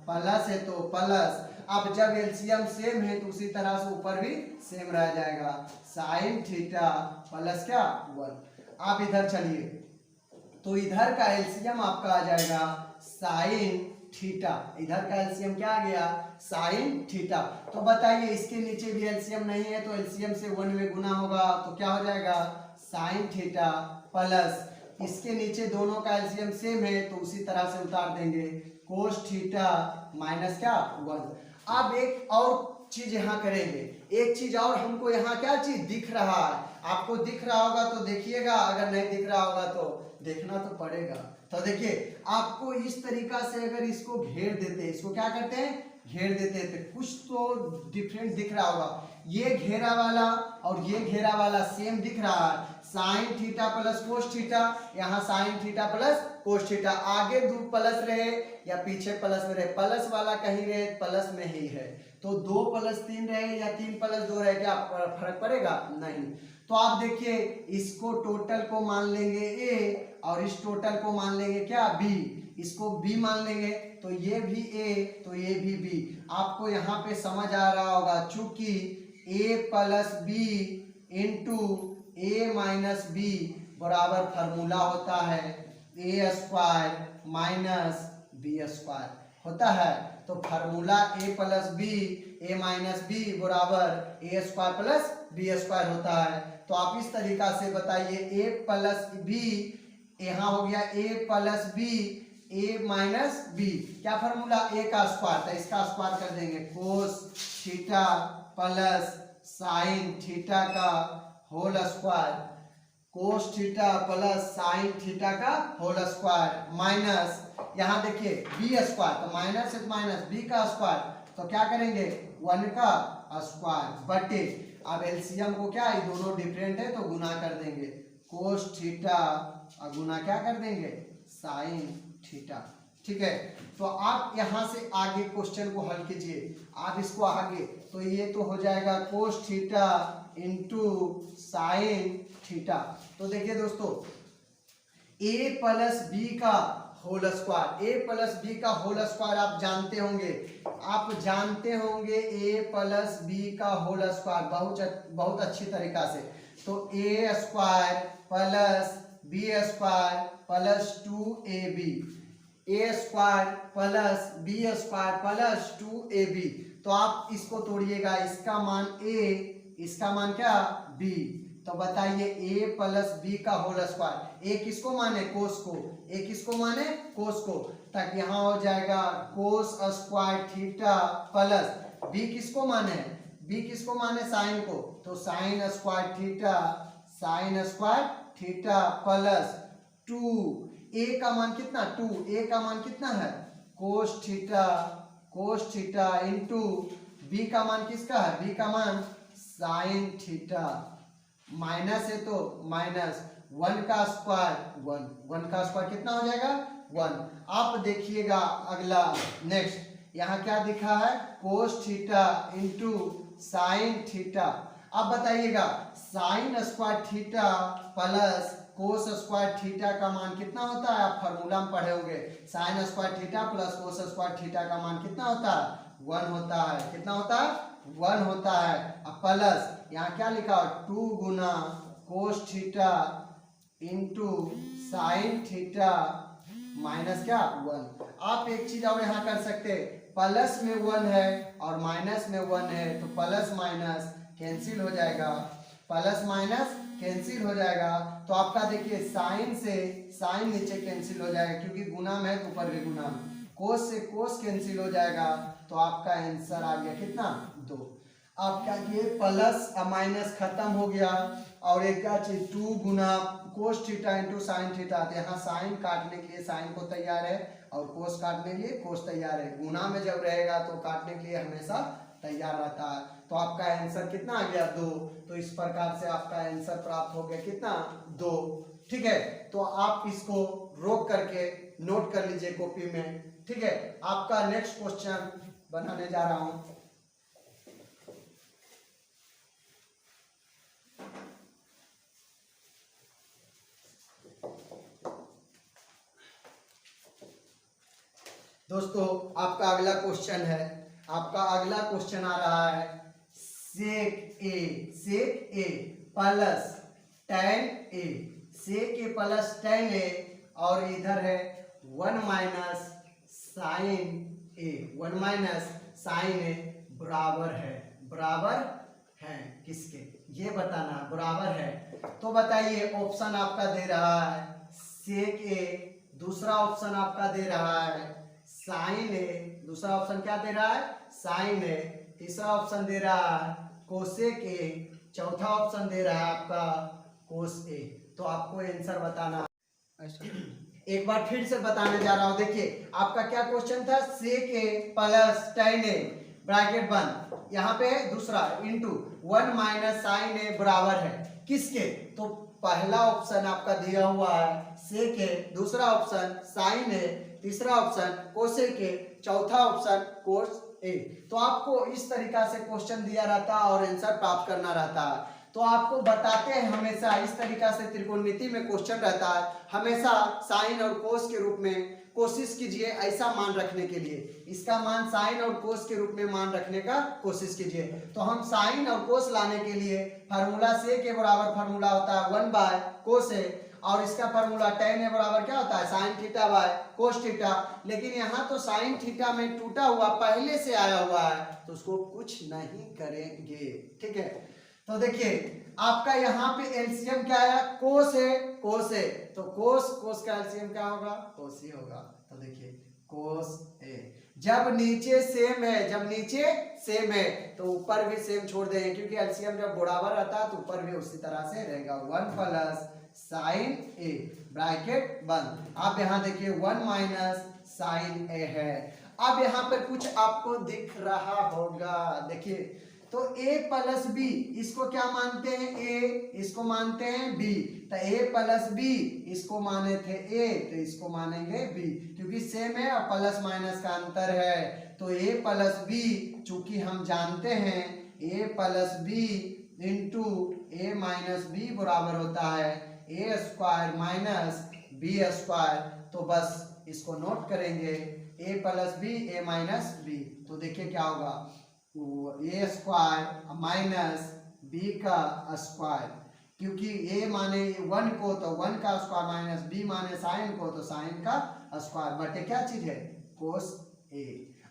प्लस है तो प्लस, अब जब एलसीएम सेम है तो उसी तरह से ऊपर भी सेम रह जाएगा, साइन थीटा प्लस क्या 1। आप इधर चलिए, तो इधर का एलसीएम आपका आ जाएगा साइन थीटा, इधर का एलसीएम क्या आ गया, साइन थीटा। तो बताइए इसके नीचे भी एलसीएम नहीं है तो एलसीएम से 1 में गुना होगा तो क्या हो जाएगा साइन थीटा, प्लस इसके नीचे दोनों का एलसीएम सेम है तो उसी तरह से उतार देंगे कोस थीटा माइनस क्या 1। अब एक और चीज यहाँ करेंगे, एक चीज और हमको यहाँ क्या चीज दिख रहा है, आपको दिख रहा होगा तो देखिएगा, अगर नहीं दिख रहा होगा तो देखना तो पड़ेगा। तो देखिए आपको इस तरीका से अगर इसको घेर देते, इसको क्या करते हैं घेर देते हैं, तो कुछ तो डिफरेंट दिख रहा होगा, ये घेरा वाला और ये घेरा वाला सेम दिख रहा है, sine theta plus cos theta, यहाँ sine theta plus cos theta, आगे 2 प्लस रहे या पीछे प्लस में रहे, प्लस वाला कहीं रहे प्लस में ही है, तो 2 प्लस 3 रहे या 3 प्लस 2 रहे, क्या फर्क पड़ेगा, नहीं। तो आप देखिए इसको टोटल को मान लेंगे ए और इस टोटल को मान लेंगे क्या बी, इसको बी मान लेंगे तो ये भी ए तो ये भी बी। आपको यहाँ पे समझ आ रहा होगा, चूंकि ए प्लस बी इंटू ए माइनस बी बराबर फार्मूला होता है ए स्क्वायर माइनस बी स्क्वायर होता है, तो formula A plus B A minus b बराबर ए स्क्वायर प्लस बी स्क्वायर होता है। तो आप इस तरीका से बताइए ए प्लस बी, यहाँ हो गया A plus B A minus B, क्या फार्मूला ए का स्क्वायर था, इसका स्क्वायर कर देंगे cos theta plus sine theta का whole square, cos theta plus sine theta का होल स्क्वायर माइनस यहाँ देखिए बी स्क्वायर, तो माइनस से माइनस बी का स्क्वायर, तो क्या करेंगे 1 का स्क्वायर बटे, अब एलसीएम को क्या है दोनों डिफरेंट है तो गुना कर देंगे कोस थीटा और गुना क्या कर देंगे साइन थीटा, ठीक है। तो आप यहाँ से आगे क्वेश्चन को हल कीजिए, आप इसको आगे, तो ये तो हो जाएगा cos theta into sine theta. तो देखिए दोस्तों a प्लस बी का whole square, A plus B का होल स्क्वायर आप जानते होंगे, आप जानते होंगे ए प्लस बी का होल स्क्वायर बहुत अच्छी तरीका से, तो A square plus B square plus 2ab, A square plus B square plus 2ab। तो आप इसको तोड़िएगा, इसका मान a, इसका मान क्या b, तो बताइए a प्लस बी का होल स्क्वायर, a किसको माने कोस को, a किसको माने कोस को, तक यहाँ हो जाएगा कोस स्क्वायर थीटा प्लस b किसको माने, b किसको माने साइन को, तो sine square theta plus 2, a का मान कितना 2, a का मान कितना है कोस थीटा इंटू b का मान किसका है, b का मान साइन थीटा, माइनस है तो माइनस 1 का स्क्वायर 1, 1 का स्क्वायर कितना हो जाएगा 1। आप देखिएगा अगला नेक्स्ट यहाँ क्या दिखा है कोस थीटा इंटू साइन थीटा। अब बताइएगा sine square theta plus cos square theta का मान कितना होता है, आप फार्मूला में पढ़े होंगे। Sine square theta plus cos square theta का मान कितना होता है 1 होता है। कितना होता है 1 होता है। अब प्लस यहाँ क्या लिखा है 2 गुना cos theta into sine theta minus क्या 1। आप एक चीज और यहाँ कर सकते हैं, प्लस में 1 है और माइनस में 1 है तो प्लस माइनस कैंसिल हो जाएगा, प्लस माइनस कैंसिल हो जाएगा। तो आपका देखिए साइन से साइन नीचे कैंसिल हो जाएगा क्योंकि गुना में है तो ऊपर भी गुना में, कोस से कोस कैंसिल हो जाएगा तो आपका आंसर आ गया कितना 2। आप क्या किए प्लस और माइनस खत्म हो गया और एक क्या चीज 2 गुना cos theta into sine theta. तो यहाँ साइन काटने के लिए साइन को तैयार है और कोस काटने के लिए कोस तैयार है। गुना में जब रहेगा तो काटने के लिए हमेशा तैयार रहता है। तो आपका आंसर कितना आ गया 2। तो इस प्रकार से आपका आंसर प्राप्त हो गया कितना 2। ठीक है, तो आप इसको रोक करके नोट कर लीजिए कॉपी में। ठीक है, आपका नेक्स्ट क्वेश्चन बनाने जा रहा हूं। दोस्तों आपका अगला क्वेश्चन है, आपका अगला क्वेश्चन आ रहा है सेक ए प्लस tan ए, सेक ए प्लस tan ए और इधर है 1 माइनस साइन ए, 1 माइनस साइन ए बराबर है किसके ये बताना, बराबर है। तो बताइए ऑप्शन आपका दे रहा है सेक ए, दूसरा ऑप्शन आपका दे रहा है साइन ए, दूसरा ऑप्शन क्या दे रहा है साइन ए, तीसरा ऑप्शन दे रहा है कोसेक ए, चौथा ऑप्शन दे रहा है आपका कोस ए। तो आपको आंसर बताना है। एक बार फिर से बताने जा रहा हूं, देखिए आपका क्या क्वेश्चन था सेक ए प्लस tan ए ब्रैकेट बंद, यहाँ पे दूसरा इंटू 1 माइनस साइन ए बराबर है किसके। तो पहला ऑप्शन आपका दिया हुआ है सेक ए, दूसरा ऑप्शन साइन ए, तीसरा ऑप्शन कोसेक ए, चौथा ऑप्शन कोस ए। तो आपको इस तरीका से क्वेश्चन दिया रहता है और आंसर प्राप्त करना रहता है। तो आपको बताते हैं हमेशा इस तरीका से त्रिकोणमिति में क्वेश्चन रहता है, हमेशा साइन और कोस के रूप में कोशिश कीजिए ऐसा मान रखने के लिए, इसका मान साइन और कोस के रूप में मान रखने का कोशिश कीजिए। तो हम साइन और कोस लाने के लिए फार्मूला से के बराबर फार्मूला होता है 1 बाय कोस ए और इसका फार्मूला tan ए बराबर क्या होता है sine theta by cos theta. लेकिन यहाँ तो साइन थीटा में टूटा हुआ पहले से आया हुआ है तो उसको कुछ नहीं करेंगे। ठीक है, तो देखिए आपका यहाँ पे एलसीएम क्या है कोस है तो कोस का एलसीएम क्या होगा कोस ही होगा। तो देखिए कोस ए, जब नीचे सेम है तो ऊपर भी सेम छोड़ देंगे क्योंकि एलसीएम जब बराबर रहता है तो ऊपर भी उसी तरह से रहेगा 1 प्लस साइन ए ब्रैकेट बंद। आप यहाँ देखिए 1 माइनस साइन ए है। अब यहाँ पर कुछ आपको दिख रहा होगा, देखिए तो a प्लस बी, इसको क्या मानते हैं a, इसको मानते हैं b। तो a प्लस बी इसको माने थे a तो इसको मानेंगे b क्योंकि सेम है और प्लस माइनस का अंतर है। तो a प्लस बी चूंकि हम जानते हैं a plus b into a minus b बराबर होता है a square minus b square. तो बस इसको नोट करेंगे a plus b a minus b. तो देखिए क्या होगा ए स्क्वायर माइनस बी का स्क्वायर, क्योंकि a माने 1 को तो 1 का स्क्वायर माइनस b माने साइन को तो साइन का स्क्वायर बटे क्या चीज है कोस a।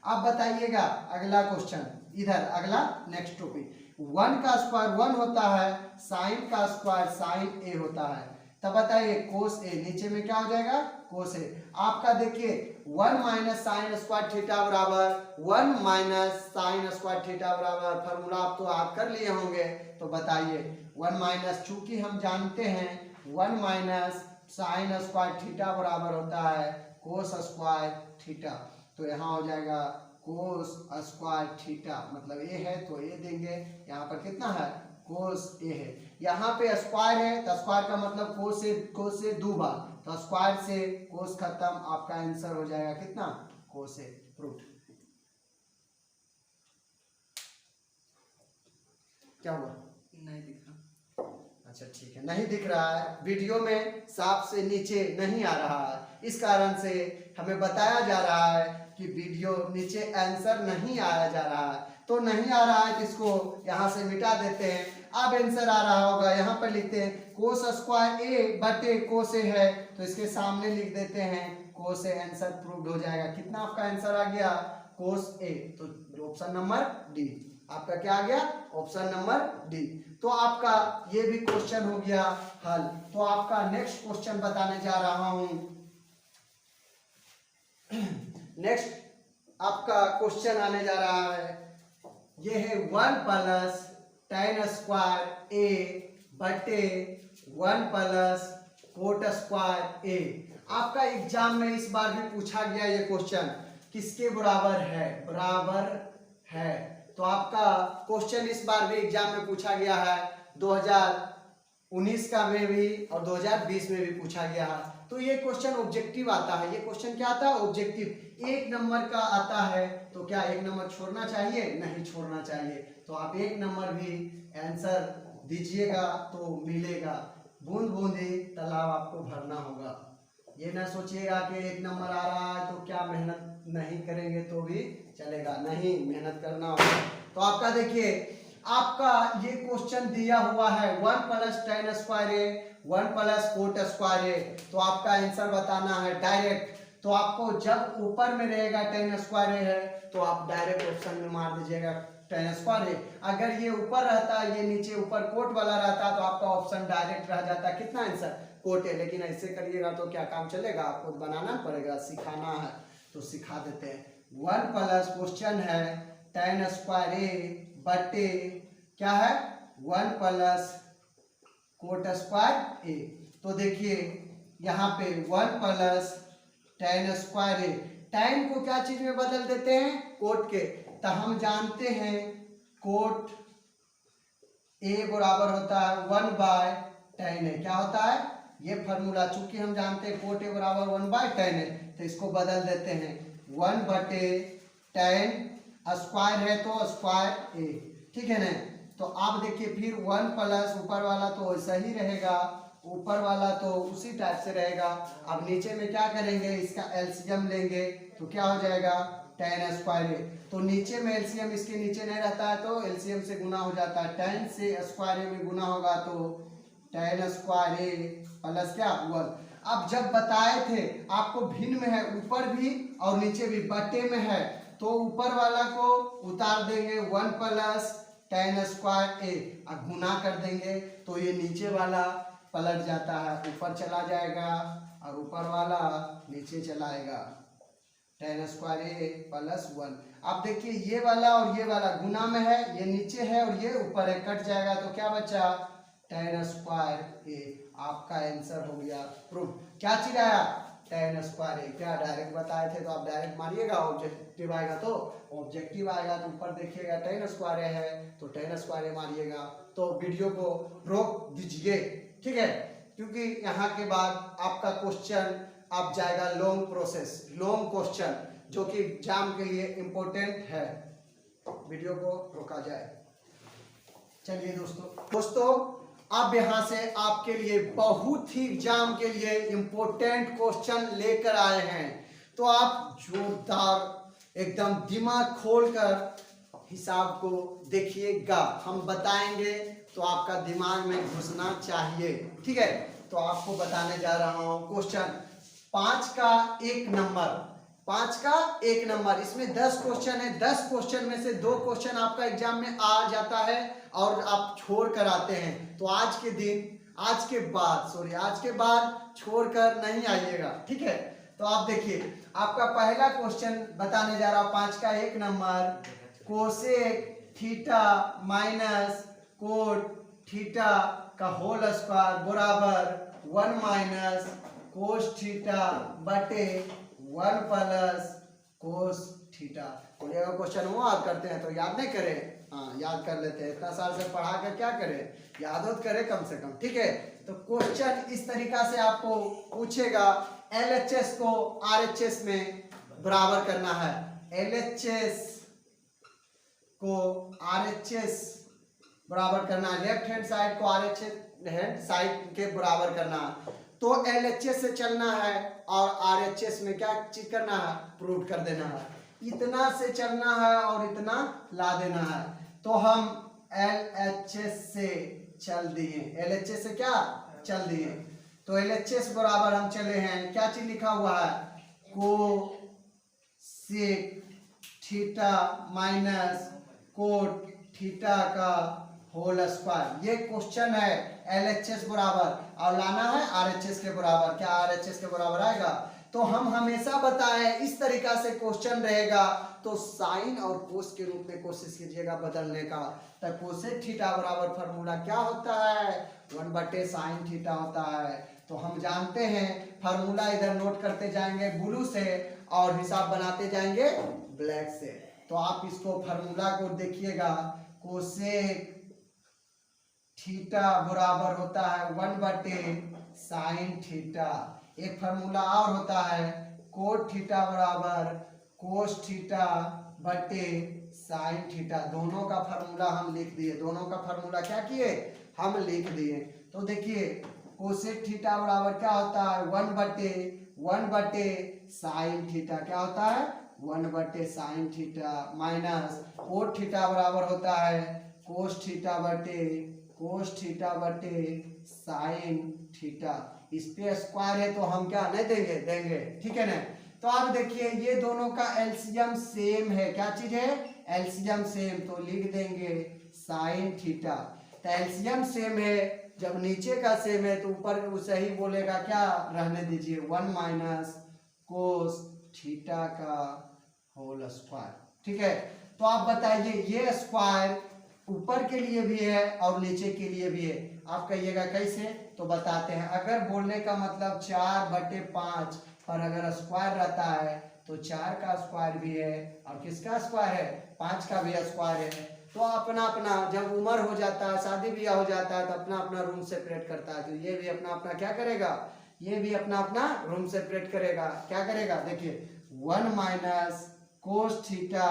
अब बताइएगा अगला क्वेश्चन, इधर अगला नेक्स्ट टॉपिक 1 का स्क्वायर 1 होता है, साइन का स्क्वायर साइन a होता है। तब बताइए कोस a, नीचे में क्या हो जाएगा कोस a। आपका देखिए 1 माइनस साइन स्क्वायर थीटा बराबर 1 माइनस साइन स्क्वायर थीटा बराबर, फार्मूला आप तो याद कर लिए होंगे। तो बताइए 1 माइनस, चूंकि हम जानते हैं 1 माइनस साइन स्क्वायर थीटा बराबर होता है कोस स्क्वायर थीटा। तो यहाँ हो जाएगा कोस स्क्वायर थीटा, मतलब ए है तो ए देंगे, यहाँ पर कितना है कोस ए है, यहाँ पे स्क्वायर है तो स्क्वायर का मतलब कोस से 2 बार, तो स्क्वायर से कोस खत्म, आपका आंसर हो जाएगा कितना कोस ए प्रूफ। क्या हुआ नहीं दिख रहा। अच्छा ठीक है, नहीं दिख रहा है, वीडियो में साफ से नीचे नहीं आ रहा है, इस कारण से हमें बताया जा रहा है कि वीडियो नीचे आंसर नहीं आया जा रहा है, तो नहीं आ रहा है जिसको यहाँ से मिटा देते हैं। अब आंसर आ रहा होगा, यहाँ पर लिखते हैं कोस स्क्वायर ए बटे कोस ए है, तो इसके सामने लिख देते हैं कोस ए, आंसर प्रूव्ड हो जाएगा। कितना आपका आंसर आ गया कोस ए, तो ऑप्शन नंबर डी आपका क्या आ गया ऑप्शन नंबर डी। तो आपका ये भी क्वेश्चन हो गया हल। तो आपका नेक्स्ट क्वेश्चन बताने जा रहा हूं। नेक्स्ट आपका क्वेश्चन आने जा रहा है, ये है 1 प्लस tan स्क्वायर ए बटे 1 प्लस कोट स्क्वायर ए। आपका एग्जाम में इस बार भी पूछा गया ये क्वेश्चन, किसके बराबर है, बराबर है। तो आपका क्वेश्चन इस बार भी एग्जाम में पूछा गया है, 2019 का में भी और 2020 में भी पूछा गया है। तो ये क्वेश्चन ऑब्जेक्टिव आता है, ये क्वेश्चन क्या आता है ऑब्जेक्टिव, 1 नंबर का आता है। तो क्या 1 नंबर छोड़ना चाहिए, नहीं छोड़ना चाहिए, तो आप 1 नंबर भी आंसर दीजिएगा तो मिलेगा। बूंद बूंदी तालाब आपको भरना होगा, ये ना सोचिएगा कि 1 नंबर आ रहा है तो क्या मेहनत नहीं करेंगे तो भी चलेगा, नहीं मेहनत करना होगा। तो आपका देखिए, आपका ये क्वेश्चन दिया हुआ है 1 प्लस tan स्क्वायर ए 1 प्लस कोट स्क्वायर ए, तो आपका आंसर बताना है डायरेक्ट। तो आपको जब ऊपर में रहेगा tan स्क्वायर ए है तो आप डायरेक्ट ऑप्शन में मार दीजिएगा tan स्क्वायर ए। अगर ये ऊपर रहता, ये नीचे ऊपर कोट वाला रहता तो आपका ऑप्शन डायरेक्ट रह जाता, कितना आंसर कोट है। लेकिन ऐसे करिएगा तो क्या काम चलेगा, आपको बनाना पड़ेगा, सिखाना है तो सिखा देते हैं। 1 प्लस क्वेश्चन है tan स्क्वायर ए बटे क्या है 1 प्लस कोट स्क्वायर ए। तो देखिए यहाँ पे 1 प्लस tan स्क्वायर ए, tan को क्या चीज में बदल देते हैं कोट के, तो हम जानते हैं कोट ए बराबर होता है 1 बाय tan ए। क्या होता है ये फॉर्मूला, चूंकि हम जानते हैं कोट ए बराबर 1 बाय tan ए, तो इसको बदल देते हैं 1 बटे tan स्क्वायर है तो स्क्वायर ए, ठीक है ना। तो आप देखिए फिर 1 प्लस ऊपर वाला तो वैसा ही रहेगा, ऊपर वाला तो उसी टाइप से रहेगा। अब नीचे में क्या करेंगे, इसका एलसीएम लेंगे तो क्या हो जाएगा tan स्क्वायर ए। तो नीचे में एलसीएम इसके नीचे नहीं रहता है तो एलसीएम से गुना हो जाता है, tan से स्क्वायर ए में गुना होगा तो tan स्क्वायर ए प्लस क्या 1। अब जब बताए थे आपको भिन्न में है, ऊपर भी और नीचे भी बटे में है, तो ऊपर वाला को उतार देंगे 1 प्लस tan स्क्वायर ए, अब गुना कर देंगे तो ये नीचे वाला पलट जाता है, ऊपर चला जाएगा और ऊपर वाला नीचे चलाएगा, tan स्क्वायर ए प्लस 1। अब देखिए ये वाला और ये वाला गुना में है, ये नीचे है और ये ऊपर है, कट जाएगा तो क्या बचा tan स्क्वायर ए। आपका आंसर हो गया प्रूफ। क्या चीज आया tan स्क्वायर ए, क्या डायरेक्ट बताए थे तो आप डायरेक्ट मारिएगा, ऑब्जेक्टिव आएगा तो ऑब्जेक्टिव आएगा तो ऊपर देखिएगा tan स्क्वायर ए है तो tan स्क्वायर ए मारिएगा। तो वीडियो को रोक दीजिए, ठीक है, क्योंकि यहाँ के बाद आपका क्वेश्चन आप जाएगा लॉन्ग प्रोसेस, लॉन्ग क्वेश्चन जो कि एग्जाम के लिए इम्पोर्टेंट है। वीडियो को रोका जाए। चलिए दोस्तों अब यहाँ से आपके लिए बहुत ही एग्जाम के लिए इम्पोर्टेंट क्वेश्चन लेकर आए हैं, तो आप जोरदार एकदम दिमाग खोलकर हिसाब को देखिएगा, हम बताएंगे तो आपका दिमाग में घुसना चाहिए, ठीक है। तो आपको बताने जा रहा हूं क्वेश्चन 5 का 1 नंबर, 5 का 1 नंबर, इसमें 10 क्वेश्चन है, 10 क्वेश्चन में से 2 क्वेश्चन आपका एग्जाम में आ जाता है और आप छोड़ कर आते हैं। तो आज के दिन, आज के बाद छोड़कर नहीं आइएगा, ठीक है। तो आप देखिए आपका पहला क्वेश्चन बताने जा रहा हूं 5 का 1 number, cosec theta minus cot theta का होल स्क्वायर बराबर 1 माइनस कोस थीटा बटे 1 प्लस कोस थीटा। बोलिएगा क्वेश्चन वो आप करते हैं तो याद नहीं करें? हाँ याद कर लेते हैं, इतना साल से पढ़ा कर क्या करें, याद हो करें कम से कम। ठीक है, तो क्वेश्चन इस तरीका से आपको पूछेगा, LHS को RHS में बराबर करना है, LHS को RHS बराबर करना है, लेफ्ट हैंड साइड को RHS हैंड साइड के बराबर करना है। तो LHS से चलना है और RHS में क्या चीज करना है, प्रूव कर देना है। इतना से चलना है और इतना ला देना है। तो हम LHS से चल दिए, LHS से क्या चल दिए, तो LHS बराबर हम चले हैं, क्या चीज लिखा हुआ है, cosec theta minus cot theta का होल स्क्वायर। ये क्वेश्चन है, LHS बराबर और लाना है RHS के बराबर। क्या RHS के बराबर आएगा? तो हम हमेशा बताएं इस तरीका से क्वेश्चन रहेगा तो साइन और कोस के रूप में कोशिश कीजिएगा बदलने का। तो कोसेक थीटा बराबर फार्मूला क्या होता है, 1/sin थीटा होता है। तो हम जानते हैं फार्मूला, इधर नोट करते जाएंगे ब्लू से और हिसाब बनाते जाएंगे ब्लैक से। तो आप इसको फार्मूला को देखिएगा, कोसेक थीटा बराबर होता है 1/sin थीटा। एक फार्मूला और होता है कोट थीटा बराबर कोस थीटा बटे साइन थीटा। दोनों का फार्मूला हम लिख दिए, दोनों का फार्मूला क्या किए, हम लिख दिए। तो देखिए कोसेक थीटा बराबर क्या होता है, 1/sin थीटा, क्या होता है 1/sin theta, minus cot theta बराबर होता है कोस थीटा बटे साइन थीटा। इस पे स्क्वायर है तो हम क्या नहीं देंगे, देंगे, ठीक है ना। तो आप देखिए ये दोनों का एलसीएम सेम है, क्या चीज है, एलसीएम सेम, तो लिख देंगे साइन थीटा। तो एलसीएम सेम है, जब नीचे का सेम है तो ऊपर उसे ही बोलेगा, क्या रहने दीजिए 1 - कोस थीटा का होल स्क्वायर। ठीक है, तो आप बताइए ये स्क्वायर ऊपर के लिए भी है और नीचे के लिए भी है, आप कहिएगा कैसे, तो बताते हैं। अगर बोलने का मतलब 4/5 पर अगर स्क्वायर रहता है तो 4 का स्क्वायर भी है और किसका स्क्वायर है, 5 का भी स्क्वायर है। तो अपना अपना जब उम्र हो जाता है, शादी ब्याह हो जाता है तो अपना अपना रूम सेपरेट करता है। तो ये भी अपना अपना क्या करेगा, ये भी अपना अपना रूम सेपरेट करेगा। क्या करेगा, देखिए 1 - कोस थीटा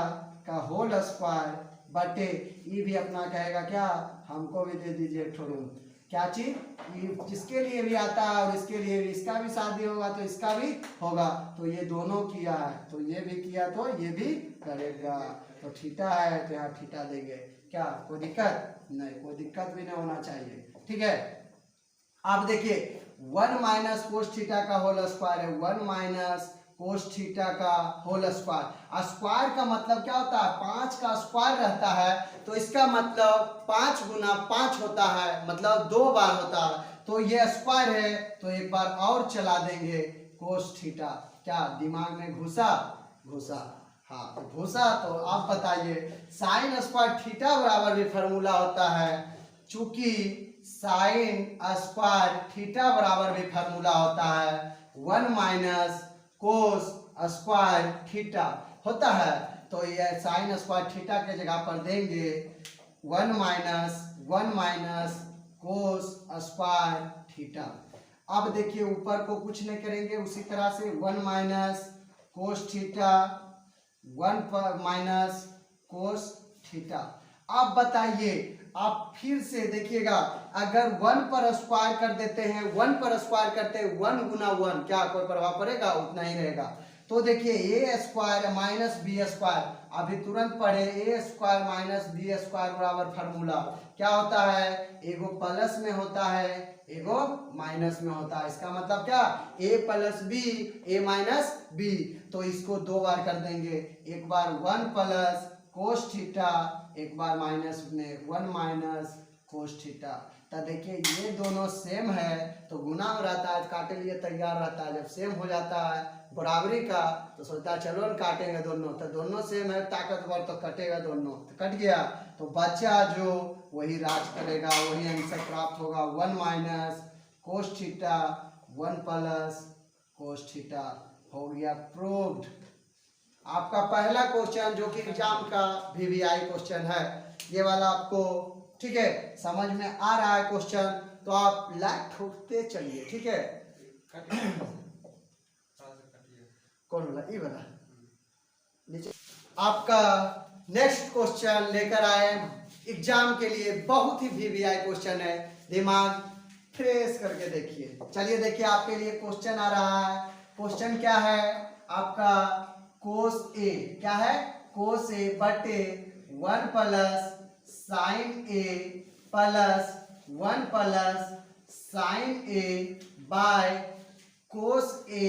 का होल स्क्वायर बटे ये भी अपना कहेगा, क्या हमको भी दे दीजिए एक रूम। क्या चीज, जिसके लिए भी आता है और इसके लिए भी, इसका भी शादी होगा तो इसका भी होगा। तो ये दोनों किया है तो ये भी किया तो ये भी करेगा। तो थीटा है तो यहाँ थीटा देंगे। क्या कोई दिक्कत नहीं, कोई दिक्कत भी नहीं होना चाहिए। ठीक है, आप देखिए 1 - कोस थीटा का होल स्क्वायर है, 1 - कोस थीटा का होल स्क्वायर। स्क्वायर का मतलब क्या होता है, 5 का स्क्वायर रहता है तो इसका मतलब 5 × 5 होता है, मतलब 2 बार होता है। तो ये स्क्वायर है तो एक बार और चला देंगे कोस थीटा। क्या दिमाग में घुसा, घुसा, हाँ तो घुसा। तो आप बताइए साइन स्क्वायर थीटा बराबर भी फार्मूला होता है, चूंकि साइन स्क्वायर थीटा बराबर भी फार्मूला होता है 1 - कोस स्क्वायर थीटा होता है। तो ये साइन स्क्वायर थीटा के जगह पर देंगे 1 - कोस स्क्वायर थीटा। अब देखिए ऊपर को कुछ नहीं करेंगे, उसी तरह से 1 - कोस थीटा, 1 - कोस थीटा। अब बताइए, आप फिर से देखिएगा, अगर 1 पर स्क्वायर कर देते हैं, 1 पर स्क्वायर करते हैं 1 × 1, क्या कोई प्रभाव पड़ेगा, उतना ही रहेगा। तो देखिए ए स्क्वायर माइनस बी स्क्वायर, अभी तुरंत पढ़े, ए स्क्वायर माइनस बी स्क्वायर बराबर फार्मूला क्या होता है, एगो प्लस में होता है एगो माइनस में होता है। इसका मतलब क्या, a + b, a - b। तो इसको 2 बार कर देंगे, एक बार 1 + कोस थीटा, एक बार माइनस में 1 - कोस थीटा। तो देखिए ये दोनों सेम है तो गुना में रहता है, काटे लिए तैयार रहता है। जब सेम हो जाता है बराबरी का तो सोचता है चलो काटेंगे दोनों, तो दोनों सेम है ताकतवर तो कटेगा दोनों, तो कट गया। तो बच्चा जो वही राज करेगा, वही आंसर प्राप्त होगा। 1 - कोस थीटा, 1 + कोस थीटा हो गया प्रूव्ड। आपका पहला क्वेश्चन जो कि एग्जाम का वीवीआई क्वेश्चन है, ये वाला आपको ठीक है समझ में आ रहा है क्वेश्चन, तो आप लाइक ठोकते चलिए, ठीक है। कौन वाला? ये वाला नीचे। आपका नेक्स्ट क्वेश्चन लेकर आए एग्जाम के लिए, बहुत ही वीवीआई क्वेश्चन है, दिमाग फ्रेश करके देखिए। चलिए देखिए आपके लिए क्वेश्चन आ रहा है। क्वेश्चन क्या है आपका? कोस ए, क्या है? कोस ए बटे 1 plus sine A plus 1 plus sine A by cos A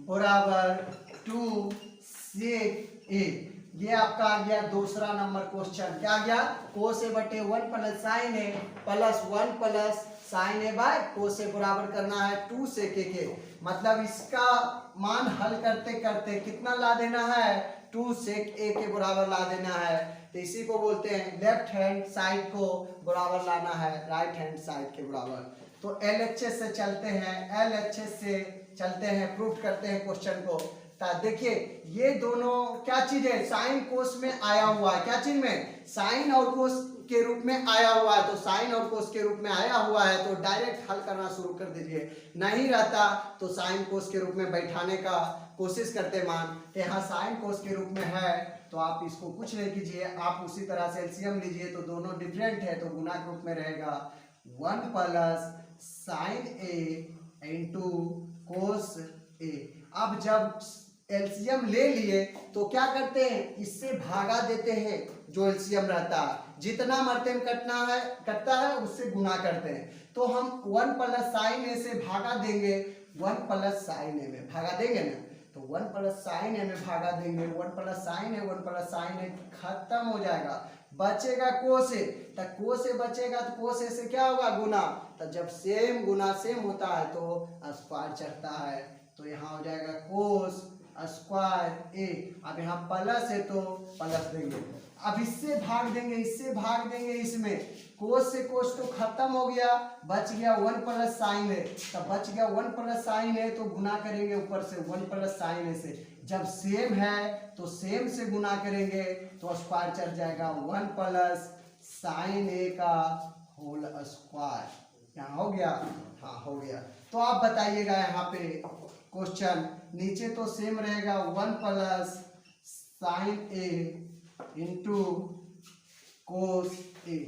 बराबर 2 सेक ए। ये आपका आ गया दूसरा नंबर क्वेश्चन। क्या आ गया? कोस ए बटे 1 plus sine A plus 1 plus sine A by cos A बराबर करना है 2 सेक ए के। मतलब इसका मान हल करते करते कितना ला देना है? 2 सेक ए के बराबर ला देना है। तो इसी को बोलते हैं लेफ्ट हैंड साइड को बराबर लाना है राइट हैंड साइड के बराबर। तो LHS से चलते हैं, LHS से चलते हैं, प्रूफ करते हैं क्वेश्चन को। देखिए ये दोनों क्या चीज है? साइन कोस में आया हुआ है। क्या चीज में? साइन और कोस के रूप में आया हुआ है। तो साइन और कोस के रूप में आया हुआ है तो डायरेक्ट हल करना शुरू कर दीजिए। नहीं रहता तो साइन कोस के रूप में बैठाने का कोशिश करते मान। यहाँ साइन कोस के रूप में है तो आप इसको कुछ नहीं कीजिए, आप उसी तरह से एलसीएम लीजिए तो दोनों डिफरेंट है तो गुना के रूप में रहेगा 1 प्लस साइन ए इंटू कोस ए। अब जब एलसीएम ले लिए तो क्या करते हैं? इससे भागा देते हैं जो एलसीएम रहता है, जितना मर्तबा कटता है उससे गुना करते हैं। तो हम 1 प्लस साइन ए से भागा देंगे 1 प्लस साइन ए में भागा देंगे ना, तो 1 प्लस साइन ए में भागा देंगे 1 प्लस साइन ए 1 प्लस साइन ए खत्म हो जाएगा, बचेगा कोस ए। तो कोस ए बचेगा तो कोस ए से क्या होगा? गुना। तो जब सेम गुना सेम होता है तो स्क्वायर चढ़ता है, तो यहाँ हो जाएगा कोस स्क्वायर ए। अब यहाँ प्लस है तो प्लस देंगे, अब इससे भाग देंगे इससे भाग देंगे, इसमें कोस से कोस तो खत्म हो गया, बच गया 1 प्लस साइन है। तब बच गया 1 प्लस साइन है तो गुना करेंगे ऊपर से 1 प्लस साइन है से। जब सेम है तो सेम से गुना करेंगे तो स्क्वायर चढ़ जाएगा 1 प्लस साइन ए का होल स्क्वायर। यहाँ हो गया? हाँ हो गया। तो आप बताइएगा यहाँ पे क्वेश्चन नीचे तो सेम रहेगा 1 प्लस साइन ए इंटू कोस ए।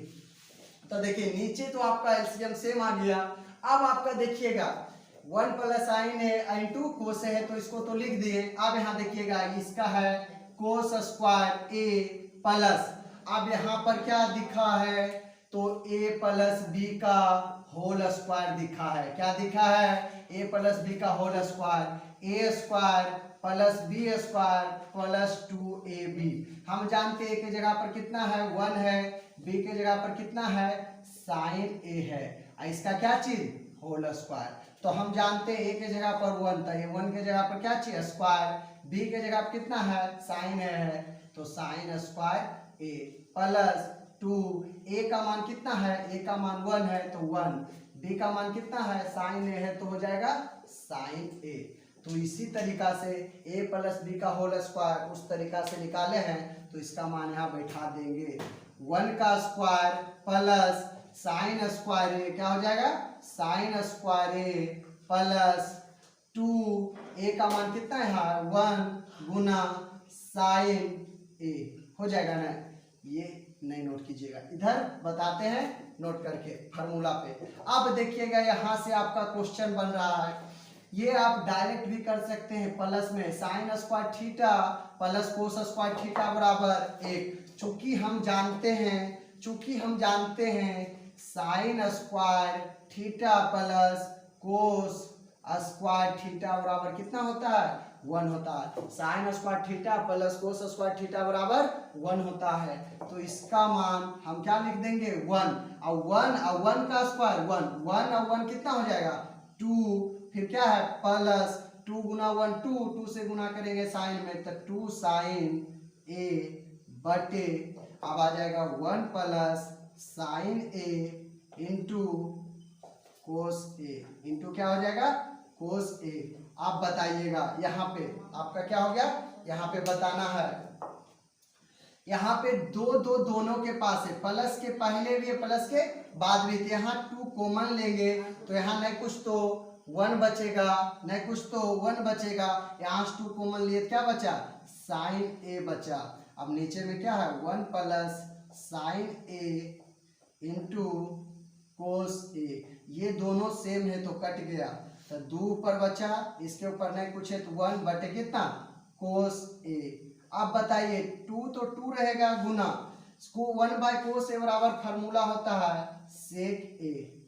तो देखिए नीचे तो आपका एलसीएम सेम आ गया। अब आपका देखिएगा 1 प्लस साइन ए इंटू कोस ए है तो इसको तो लिख दिए। अब यहाँ देखिएगा इसका है कोस स्क्वायर ए प्लस, अब यहाँ पर क्या दिखा है? तो ए प्लस बी का होल स्क्वायर दिखा है। क्या दिखा है? ए प्लस बी का whole square, A square plus B square plus 2ab। हम जानते हैं ए के जगह पर कितना है? 1 है, बी के जगह पर कितना है? साइन ए है, इसका क्या चीज? Whole square. तो हम जानते हैं ए के जगह पर 1 था, ये 1 के जगह पर क्या चीज? स्क्वायर। बी के जगह पर कितना है? साइन ए है, तो साइन स्क्वायर ए प्लस 2। ए का मान कितना है? ए का मान 1 है तो 1, बी का मान कितना है? साइन ए है तो हो जाएगा साइन ए। तो इसी तरीका से ए प्लस बी का होल स्क्वायर उस तरीका से निकाले हैं तो इसका मान यहाँ बैठा देंगे 1 का square plus sine square A, क्या हो जाएगा? साइन स्क्वायर ए प्लस 2, ए का मान कितना है यहाँ? 1 गुना साइन ए हो जाएगा ना। ये नहीं नोट कीजिएगा, इधर बताते हैं नोट करके फार्मूला पे। अब देखिएगा यहाँ से आपका क्वेश्चन बन रहा है, ये आप डायरेक्ट भी कर सकते हैं प्लस में sine square theta plus cos square theta बराबर 1। चूंकि हम जानते हैं sine square theta plus cos square theta बराबर कितना होता है? 1 होता है। Sine square theta plus cos square theta बराबर 1 होता है। तो इसका मान हम क्या लिख देंगे? 1 और 1 का स्क्वायर 1 और 1 कितना हो जाएगा? 2। फिर क्या है? प्लस 2 गुना 1 2 से गुना करेंगे साइन में तो 2 साइन ए बटे अब आ जाएगा 1 प्लस साइन ए इंटू कोस ए इंटू क्या हो जाएगा? कोस ए। आप बताइएगा यहाँ पे आपका क्या हो गया? यहाँ पे बताना है। यहाँ पे दो दो दोनों के पास है, प्लस के पहले भी है प्लस के बाद भी, यहाँ 2 कॉमन लेंगे तो यहाँ नहीं कुछ तो 1 बचेगा, नहीं कुछ तो 1 बचेगा, यहाँ 2 कॉमन लिए क्या बचा, साइन ए बचा। अब नीचे में क्या है 1 प्लस साइन ए इंटू कोस ए, ये दोनों सेम है तो कट गया, तो 2 ऊपर बचा, इसके ऊपर नहीं कुछ है तो 1 बटे कितना कोस ए। अब बताइए 2 तो 2 रहेगा गुना, इसको 1 बाय कोस ए बराबर फार्मूला होता है सेक ए,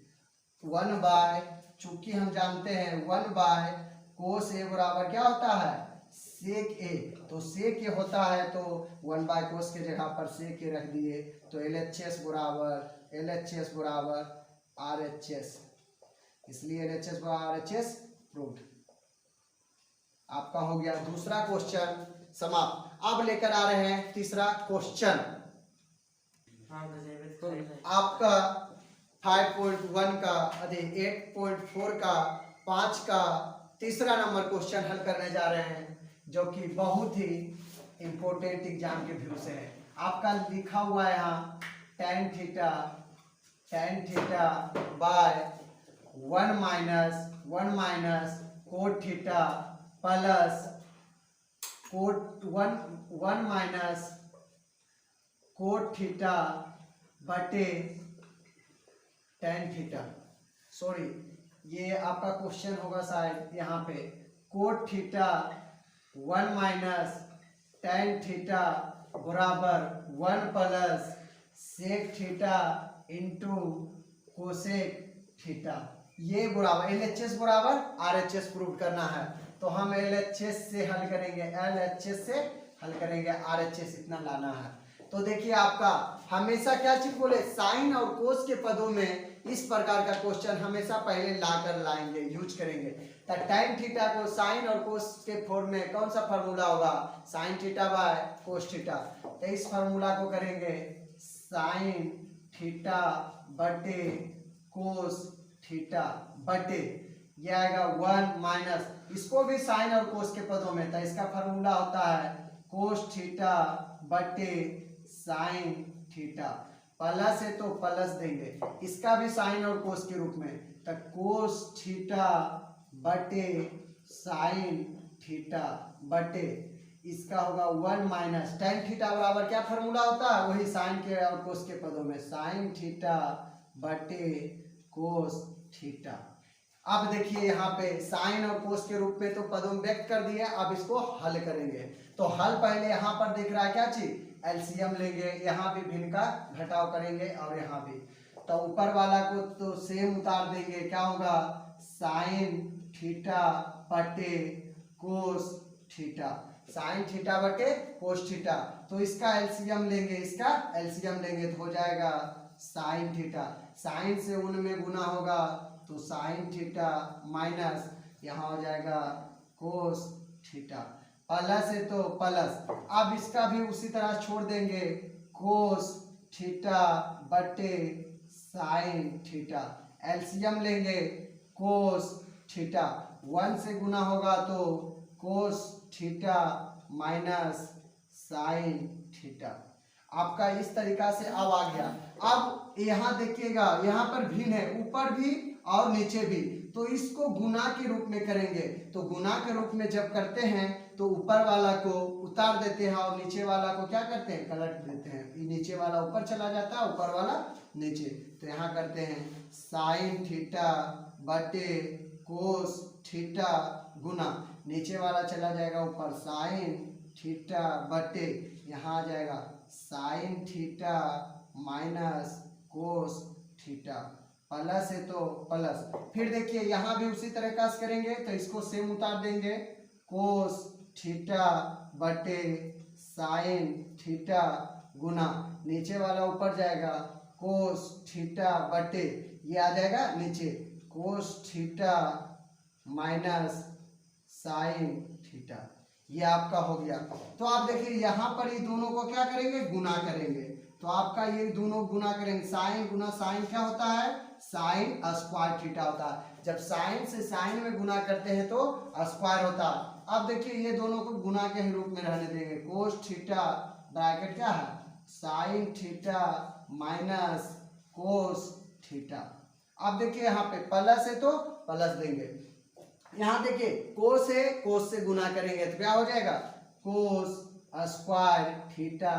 1 बाय, चूंकि हम जानते हैं 1 बाय कोस ए बराबर क्या होता है सेक ए, तो सेक ए होता है तो 1 बाय कोस के जगह पर सेक ए रख दिए, तो LHS बराबर RHS, इसलिए LHS बराबर RHS प्रूव्ड। आपका हो गया दूसरा क्वेश्चन समाप्त। अब लेकर आ रहे हैं तीसरा क्वेश्चन। आपका 5.1 का 8.4 का 5 का तीसरा नंबर क्वेश्चन हल करने जा रहे हैं, जो कि बहुत ही इंपॉर्टेंट एग्जाम के व्यू से है। आपका लिखा हुआ है यहाँ tan theta by 1 minus cot theta plus cot 1 minus cot theta बटे tan थीटा। सॉरी, ये आपका क्वेश्चन होगा शायद यहाँ पे cot theta 1 minus tan theta बराबर 1 plus sec theta into cosec theta, ये बराबर LHS बराबर RHS प्रूव करना है, तो हम LHS से हल करेंगे, LHS से हल करेंगे, RHS इतना लाना है। तो देखिए आपका हमेशा क्या चीज बोले, साइन और कोस के पदों में इस प्रकार का क्वेश्चन हमेशा पहले लाकर लाएंगे, यूज करेंगे। तो tan थीटा को साइन और कोस के फॉर्म में कौन सा फार्मूला होगा, sign theta by cos theta, तो इस फार्मूला को करेंगे साइन थीटा बटे कोस थीटा बटे, ये आएगा 1 माइनस, इसको भी साइन और कोस के पदों में, तो इसका फार्मूला होता है कोस थीटा बटे साइन थीटा, प्लस है तो प्लस देंगे, इसका भी साइन और कोस के रूप में, तो कोस थीटा बटे साइन थीटा बटे, इसका होगा 1 माइनस tan थीटा बराबर क्या फार्मूला होता है, वही साइन के और कोस के पदों में, साइन थीटा बटे कोस थीटा। अब देखिए यहाँ पे साइन और कोस के रूप में तो पदों में व्यक्त कर दिए, अब इसको हल करेंगे। तो हल पहले यहाँ पर दिख रहा है क्या चीज, एलसीएम लेंगे, यहाँ भी भिन्न का घटाव करेंगे और यहाँ भी, तो ऊपर वाला को तो सेम उतार देंगे, क्या होगा साइन थीटा बटे कोस थीटा, साइन थीटा बटे कोस थीटा, तो इसका एलसीएम लेंगे, इसका एलसीएम लेंगे तो हो जाएगा साइन थीटा, साइन से उनमें गुना होगा तो साइन थीटा माइनस यहाँ हो जाएगा कोस थीटा, प्लस है तो प्लस, अब इसका भी उसी तरह छोड़ देंगे, कोस थीटा बटे साइन थीटा, एलसीएम लेंगे कोस थीटा, 1 से गुना होगा तो cos theta minus sine theta. आपका इस तरीका से अब आ गया। अब यहाँ देखिएगा यहाँ पर भिन्न है, ऊपर भी और नीचे भी, तो इसको गुना के रूप में करेंगे, तो गुना के रूप में जब करते हैं तो ऊपर वाला को उतार देते हैं और नीचे वाला को क्या करते हैं पलट देते हैं, ये नीचे वाला ऊपर चला जाता है, ऊपर वाला नीचे, तो यहाँ करते हैं साइन थीटा बटे कोस थीटा गुना, नीचे वाला चला जाएगा ऊपर, साइन थीटा बटे यहाँ आ जाएगा sign theta minus cos theta, plus है तो प्लस, फिर देखिए यहाँ भी उसी तरह का करेंगे, तो इसको सेम उतार देंगे, कोस थीटा बटे साइन थीटा गुना, नीचे वाला ऊपर जाएगा कोस थीटा बटे, ये आ जाएगा नीचे cos theta minus sine theta, ये आपका हो गया। तो आप देखिए यहाँ पर ये दोनों को क्या करेंगे गुना करेंगे, तो आपका ये दोनों गुना करेंगे, साइन गुना साइन क्या होता है साइन स्क्वायर थीटा होता है, जब साइन से साइन में गुना करते हैं तो स्क्वायर होता है, अब देखिए ये दोनों को गुना के ही रूप में रहने देंगे, कोस थीटा ब्रैकेट क्या है sine theta minus cos theta. अब देखिए यहाँ पे प्लस है तो प्लस देंगे, यहाँ देखिए कोस है, कोस से गुना करेंगे तो क्या हो जाएगा कोस स्क्वायर थीटा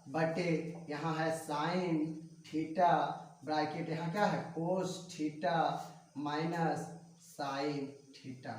बटे यहाँ है साइन थीटा ब्रैकेट यहाँ क्या है cos theta minus sine theta.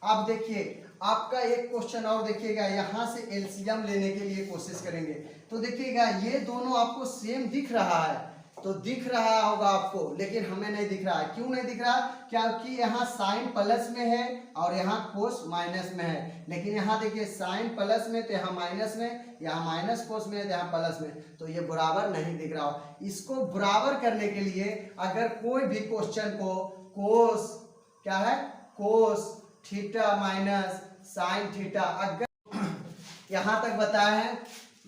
अब देखिए आपका एक क्वेश्चन और देखिएगा, यहाँ से एलसीएम लेने के लिए कोशिश करेंगे तो देखिएगा ये दोनों आपको सेम दिख रहा है, तो दिख रहा होगा आपको, लेकिन हमें नहीं दिख रहा है। क्यों नहीं दिख रहा? क्योंकि यहाँ साइन प्लस में है और यहाँ कोस माइनस में है, लेकिन यहाँ देखिए साइन प्लस में तो यहाँ माइनस में, यहाँ माइनस कोस में तो यहाँ प्लस में, तो ये बराबर नहीं दिख रहा हो। इसको बराबर करने के लिए अगर कोई भी क्वेश्चन को कोस क्या है cos theta minus sine theta अगर यहाँ तक बताया है,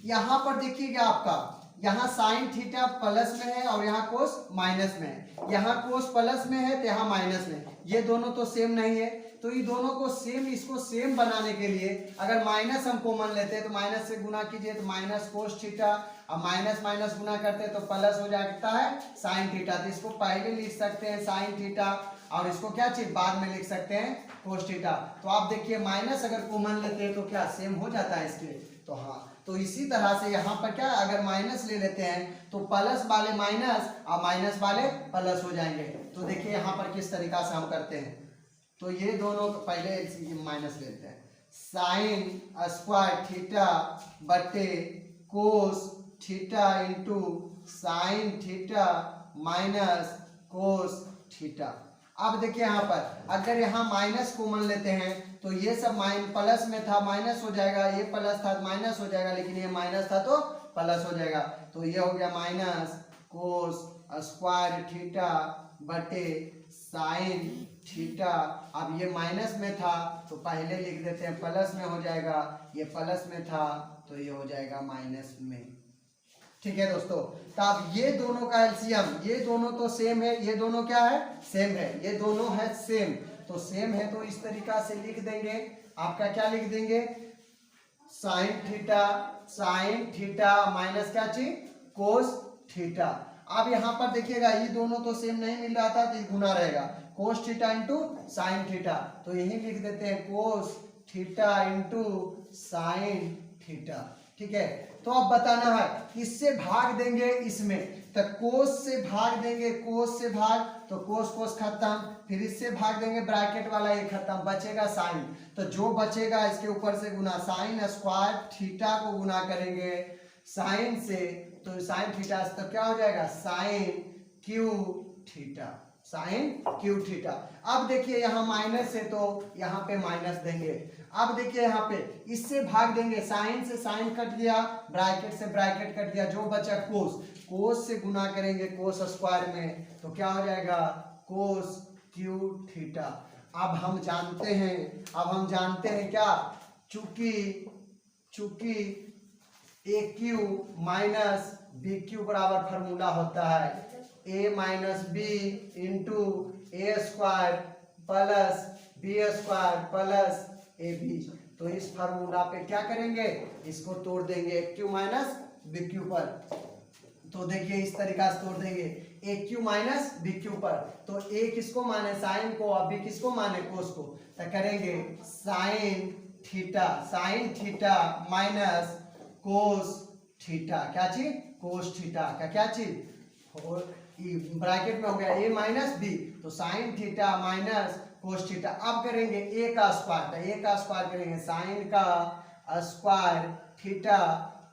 यहाँ पर देखिएगा आपका यहाँ साइन थीटा प्लस में है और यहाँ कोस माइनस में है, यहाँ कोस प्लस में है तो यहाँ माइनस में, ये दोनों तो सेम नहीं है। तो ये दोनों को सेम, इसको सेम बनाने के लिए अगर माइनस हम कॉमन लेते हैं तो माइनस से गुना कीजिए तो माइनस कोस थीटा, अब माइनस माइनस गुना करते हैं तो प्लस हो जाता है साइन थीटा। तो इसको पहले लिख सकते हैं साइन थीटा और इसको क्या चीज बाद में लिख सकते हैं कोस थीटा। तो आप देखिए माइनस अगर कॉमन लेते हैं तो क्या सेम हो जाता है इसके, तो हाँ, तो इसी तरह से यहाँ पर क्या अगर माइनस ले लेते हैं तो प्लस वाले माइनस और माइनस वाले प्लस हो जाएंगे। तो देखिए यहाँ पर किस तरीका से हम करते हैं, तो ये दोनों पहले माइनस लेते हैं, साइन स्क्वायर थीटा बटे कोस theta into sine theta minus cos theta. अब देखिए यहाँ पर अगर यहाँ माइनस कॉमन लेते हैं तो ये सब प्लस में था माइनस हो जाएगा, ये प्लस था माइनस हो जाएगा, लेकिन ये माइनस था तो प्लस हो जाएगा। तो ये हो गया माइनस कोस स्क्वायर थीटा बटे साइन थीटा। अब ये माइनस में था तो पहले लिख देते हैं प्लस में हो जाएगा, ये प्लस में था तो ये हो जाएगा माइनस में। ठीक है दोस्तों, तो अब ये दोनों का एलसीएम, ये दोनों तो सेम है, ये दोनों क्या है सेम है, ये दोनों है सेम, तो सेम है तो इस तरीका से लिख देंगे। आपका क्या लिख देंगे साइन थीटा माइनस क्या चीज कोस थीटा। अब यहाँ पर देखिएगा ये दोनों तो सेम नहीं मिल रहा था तो गुना रहेगा कोस थीटा इंटू साइन थीटा, तो यही लिख देते हैं कोस थीटा इंटू साइन थीटा। ठीक है, तो अब बताना है इससे भाग देंगे इसमें, तो कोस से भाग देंगे, कोस से भाग तो कोस कोस खत्म, फिर इससे भाग देंगे ब्रैकेट वाला ये खत्म, बचेगा साइन, तो जो बचेगा इसके ऊपर से गुना, साइन स्क्वायर थीटा को गुना करेंगे साइन से तो साइन थीटा, तो क्या हो जाएगा sine Q theta, sine Q theta. अब देखिए यहाँ माइनस है तो यहाँ पे माइनस देंगे। अब देखिए यहाँ पे इससे भाग देंगे, साइन से साइन कट गया, ब्रैकेट से ब्रैकेट कट गया, जो बचा कोस, कोस से गुना करेंगे कोस स्क्वायर में तो क्या हो जाएगा कोस क्यू थीटा। अब हम जानते हैं क्या, चूंकि A cube minus B cube बराबर फॉर्मूला होता है A minus B into A square plus B square plus A B. तो इस फार्मूला पे क्या करेंगे, इसको तोड़ देंगे A cube minus B cube पर, तो देखिए इस तरीका से तोड़ देंगे A cube minus B cube पर, तो ए किसको माने साइन को और बी किसको माने कोस को, तो करेंगे sign theta minus cos theta, क्या चीज कोस थीटा का क्या चीज ब्रैकेट में हो गया ए माइनस बी, तो sign theta minus cos theta. अब करेंगे ए का स्क्वायर, तो ए का स्क्वायर करेंगे साइन का स्क्वायर थीटा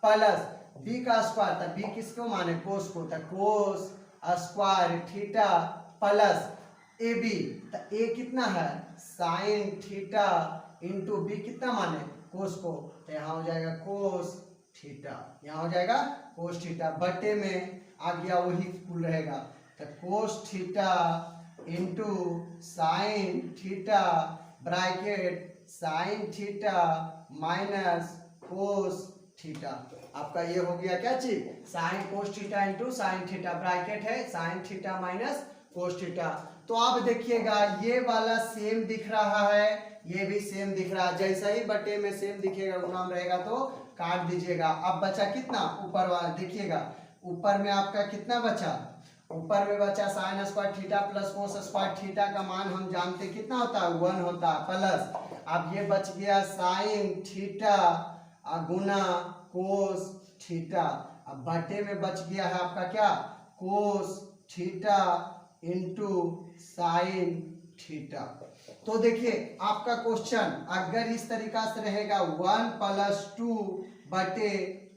प्लस बी का स्क्वायर, तो बी किसको माने कोस को, तो cos square theta plus A B, तो ए कितना है साइन थीटा इंटू बी कितना माने कोस को, तो यहाँ हो जाएगा कोस थीटा, यहाँ हो जाएगा कोस थीटा, बटे में आ गया वही कुल रहेगा, तो cos theta into sine theta bracket sine theta minus cos theta. आपका ये हो गया क्या चीज sine cos theta into sine theta, bracket है sine theta minus cos theta. तो आप देखिएगा ये वाला सेम दिख रहा है, ये भी सेम दिख रहा है। जैसा ही बटे में सेम दिखेगा गुना में रहेगा तो काट दीजिएगा। अब बचा कितना ऊपर वाला, देखिएगा ऊपर में आपका कितना बचा, ऊपर में बचा sine square theta plus cos square theta का मान हम जानते कितना होता है 1 होता है प्लस। अब ये बच गया साइन थीटा गुना कोस थीटा। अब बटे में बच गया है आपका क्या कोस थीटा इंटू साइन थीटा। तो देखिए आपका क्वेश्चन अगर इस तरीका से रहेगा 1 प्लस 2 बटे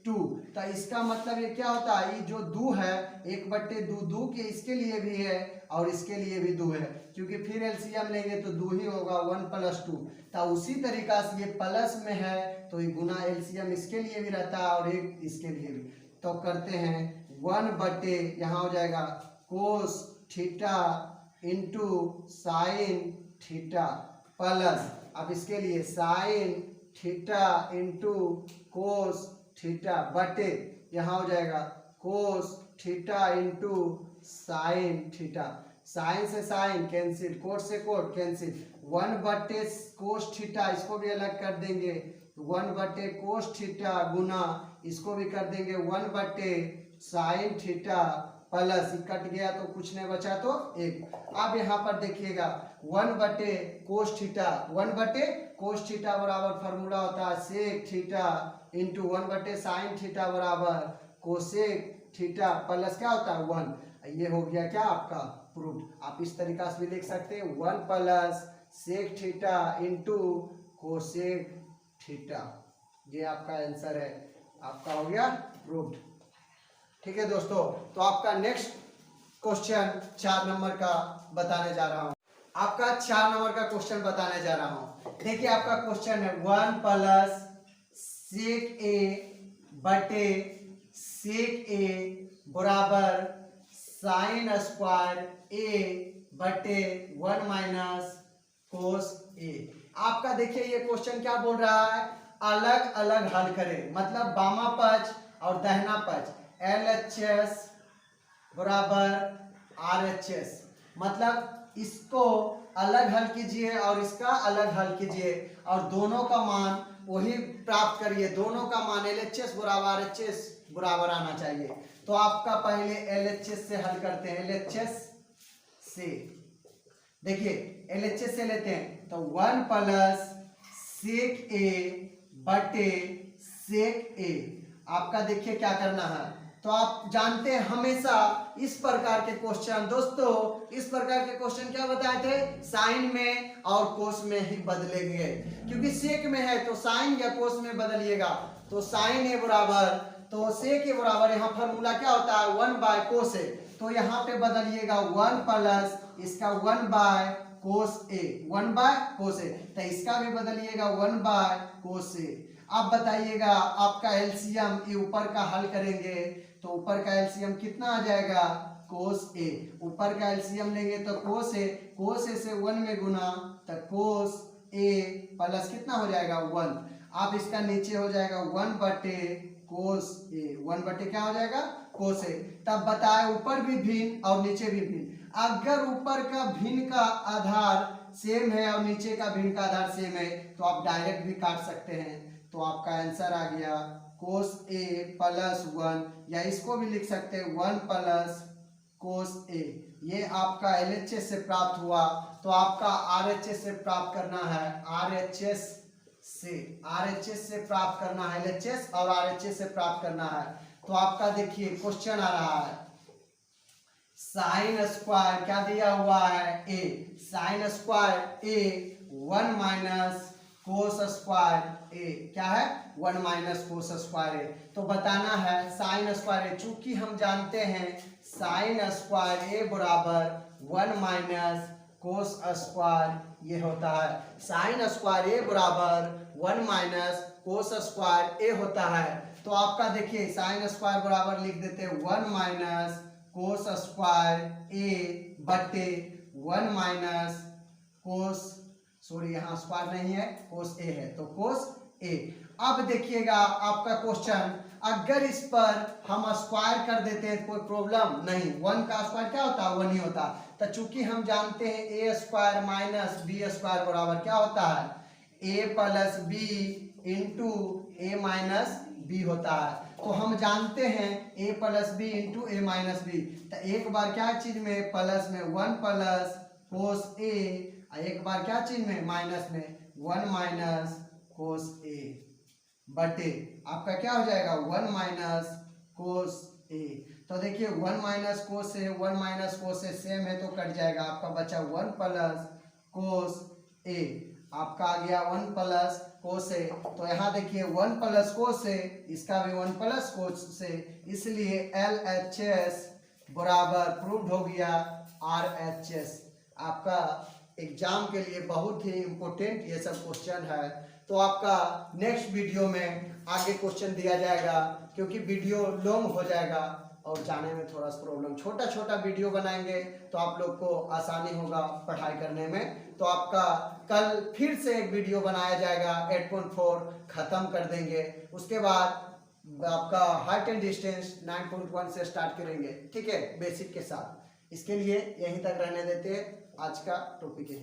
2, तो इसका मतलब ये क्या होता है, ये जो 2 है 1 बटे 2, 2 के इसके लिए भी है और इसके लिए भी 2 है, क्योंकि फिर एलसीएम लेंगे तो 2 ही होगा 1 प्लस 2। तो उसी तरीका से ये प्लस में है तो ये गुना एलसीएम इसके लिए भी रहता है और एक इसके लिए भी। तो करते हैं 1 बटे यहाँ हो जाएगा cos theta into sine theta plus, अब इसके लिए sine theta into cos theta बटे यहाँ हो जाएगा cos theta into sine theta. Sine से साइन कैंसिल, कोट से कोट कैंसिल, 1 बटे कोस थीटा इसको भी अलग कर देंगे, 1 बटे कोस थीटा गुना इसको भी कर देंगे 1 बटे साइन थीटा प्लस, कट गया तो कुछ नहीं बचा तो 1। अब यहाँ पर देखिएगा 1 बटे कोस थीटा, 1 बटे कोस थीटा बराबर फॉर्मूला होता है सेक थीटा इंटू 1 बटे साइन थीटा बराबर कोसेक थीटा प्लस क्या होता है 1। ये हो गया क्या आपका प्रूफ। आप इस तरीका से भी लिख सकते हैं 1 plus sec theta into cosec theta. ये आपका आंसर है, आपका हो गया प्रूफ। ठीक है दोस्तों, तो आपका नेक्स्ट क्वेश्चन 4 नंबर का बताने जा रहा हूं। आपका 4 नंबर का क्वेश्चन बताने जा रहा हूं। देखिए आपका क्वेश्चन है 1 प्लस सेक ए बटे सेक ए बराबर साइन स्क्वायर ए बटे 1 माइनस कोस ए। आपका देखिए ये क्वेश्चन क्या बोल रहा है, अलग अलग हल करें, मतलब बामा पक्ष और दाहिना पक्ष LHS बराबर RHS, मतलब इसको अलग हल कीजिए और इसका अलग हल कीजिए और दोनों का मान वही प्राप्त करिए, दोनों का मान LHS बराबर RHS बराबर आना चाहिए। तो आपका पहले LHS से हल करते हैं, LHS से देखिए LHS से लेते हैं तो 1 प्लस सेक ए बटे सेक ए। आपका देखिए क्या करना है, तो आप जानते हैं हमेशा इस प्रकार के क्वेश्चन, दोस्तों इस प्रकार के क्वेश्चन क्या बताए थे, साइन में और कोस में ही बदलेंगे, क्योंकि सेक में है तो साइन या कोस में बदलिएगा। तो साइन ए बराबर, तो सेक ए बराबर यहाँ फॉर्मूला क्या होता है 1 बाय कोस ए, तो यहाँ पे बदलिएगा 1 प्लस इसका 1 बाय कोस ए, 1 बाय कोस ए, तो इसका भी बदलिएगा 1 बाय कोस ए। अब बताइएगा आपका एलसीएम, ये ऊपर का हल करेंगे तो ऊपर का एलसीएम कितना आ जाएगा कोस ए, ऊपर का एलसीएम लेंगे तो कोस ए, कोस ए से 1 में गुना तो कोस ए प्लस कितना हो जाएगा 1। अब इसका नीचे हो जाएगा 1 बटे कोस ए, 1 बटे क्या हो जाएगा कोस ए। तब बताए ऊपर भी भिन्न और नीचे भी भिन्न, अगर ऊपर का भिन्न का आधार सेम है और नीचे का भिन्न का आधार सेम है तो आप डायरेक्ट भी काट सकते हैं। तो आपका आंसर आ गया कोस ए प्लस 1, या इसको भी लिख सकते हैं 1 प्लस कोस ए। ये आपका LHS से प्राप्त हुआ, तो आपका RHS से प्राप्त करना है, RHS से प्राप्त करना है, LHS और RHS से प्राप्त करना है। तो आपका देखिए क्वेश्चन आ रहा है साइन स्क्वायर क्या दिया हुआ है ए, sine square A 1 minus cos square A, क्या है 1 माइनस कोस स्क्वायर ए। तो बताना है साइन स्क्वायर ए, चूंकि हम जानते हैं साइन स्क्वायर ए बराबर 1 माइनस कोस स्क्वायर ये होता है, साइन स्क्वायर ए बराबर 1 माइनस कोस स्क्वायर ए होता है। तो आपका देखिए साइन स्क्वायर बराबर लिख देते हैं 1 माइनस कोस स्क्वायर ए बटे 1 माइनस कोस, सॉरी यहाँ स्क्वायर नहीं है कोस ए है तो कोस ए। अब देखिएगा आपका क्वेश्चन अगर इस पर हम स्क्वायर कर देते हैं तो कोई प्रॉब्लम नहीं, 1 का स्क्वायर क्या होता है 1 ही होता। तो चूंकि हम जानते हैं ए स्क्वायर माइनस बी स्क्वायर बराबर क्या होता है A plus b into A minus B होता है। तो हम जानते हैं ए प्लस बी इंटू ए माइनस बी। तो एक बार क्या चीज में प्लस में 1 प्लस कोस ए, एक बार क्या चीज में माइनस में 1 माइनस कोस ए बटे आपका क्या हो जाएगा 1 माइनस कोस ए। तो देखिए 1 माइनस कोस से 1 माइनस कोस से सेम है तो कट जाएगा, आपका बचा 1 प्लस कोस ए, आपका आ गया 1 प्लस कोस ए। तो यहाँ देखिए 1 प्लस कोस से, इसका भी 1 प्लस कोस से, इसलिए LHS बराबर प्रूव्ड हो गया RHS। आपका एग्जाम के लिए बहुत ही इम्पोर्टेंट ये सब क्वेश्चन है। तो आपका नेक्स्ट वीडियो में आगे क्वेश्चन दिया जाएगा, क्योंकि वीडियो लॉन्ग हो जाएगा और जाने में थोड़ा सा प्रॉब्लम, छोटा छोटा वीडियो बनाएंगे तो आप लोग को आसानी होगा पढ़ाई करने में। तो आपका कल फिर से एक वीडियो बनाया जाएगा, 8.4 खत्म कर देंगे, उसके बाद आपका हाइट एंड डिस्टेंस 9.1 से स्टार्ट करेंगे, ठीक है, बेसिक के साथ। इसके लिए यहीं तक रहने देते हैं, आज का टॉपिक है।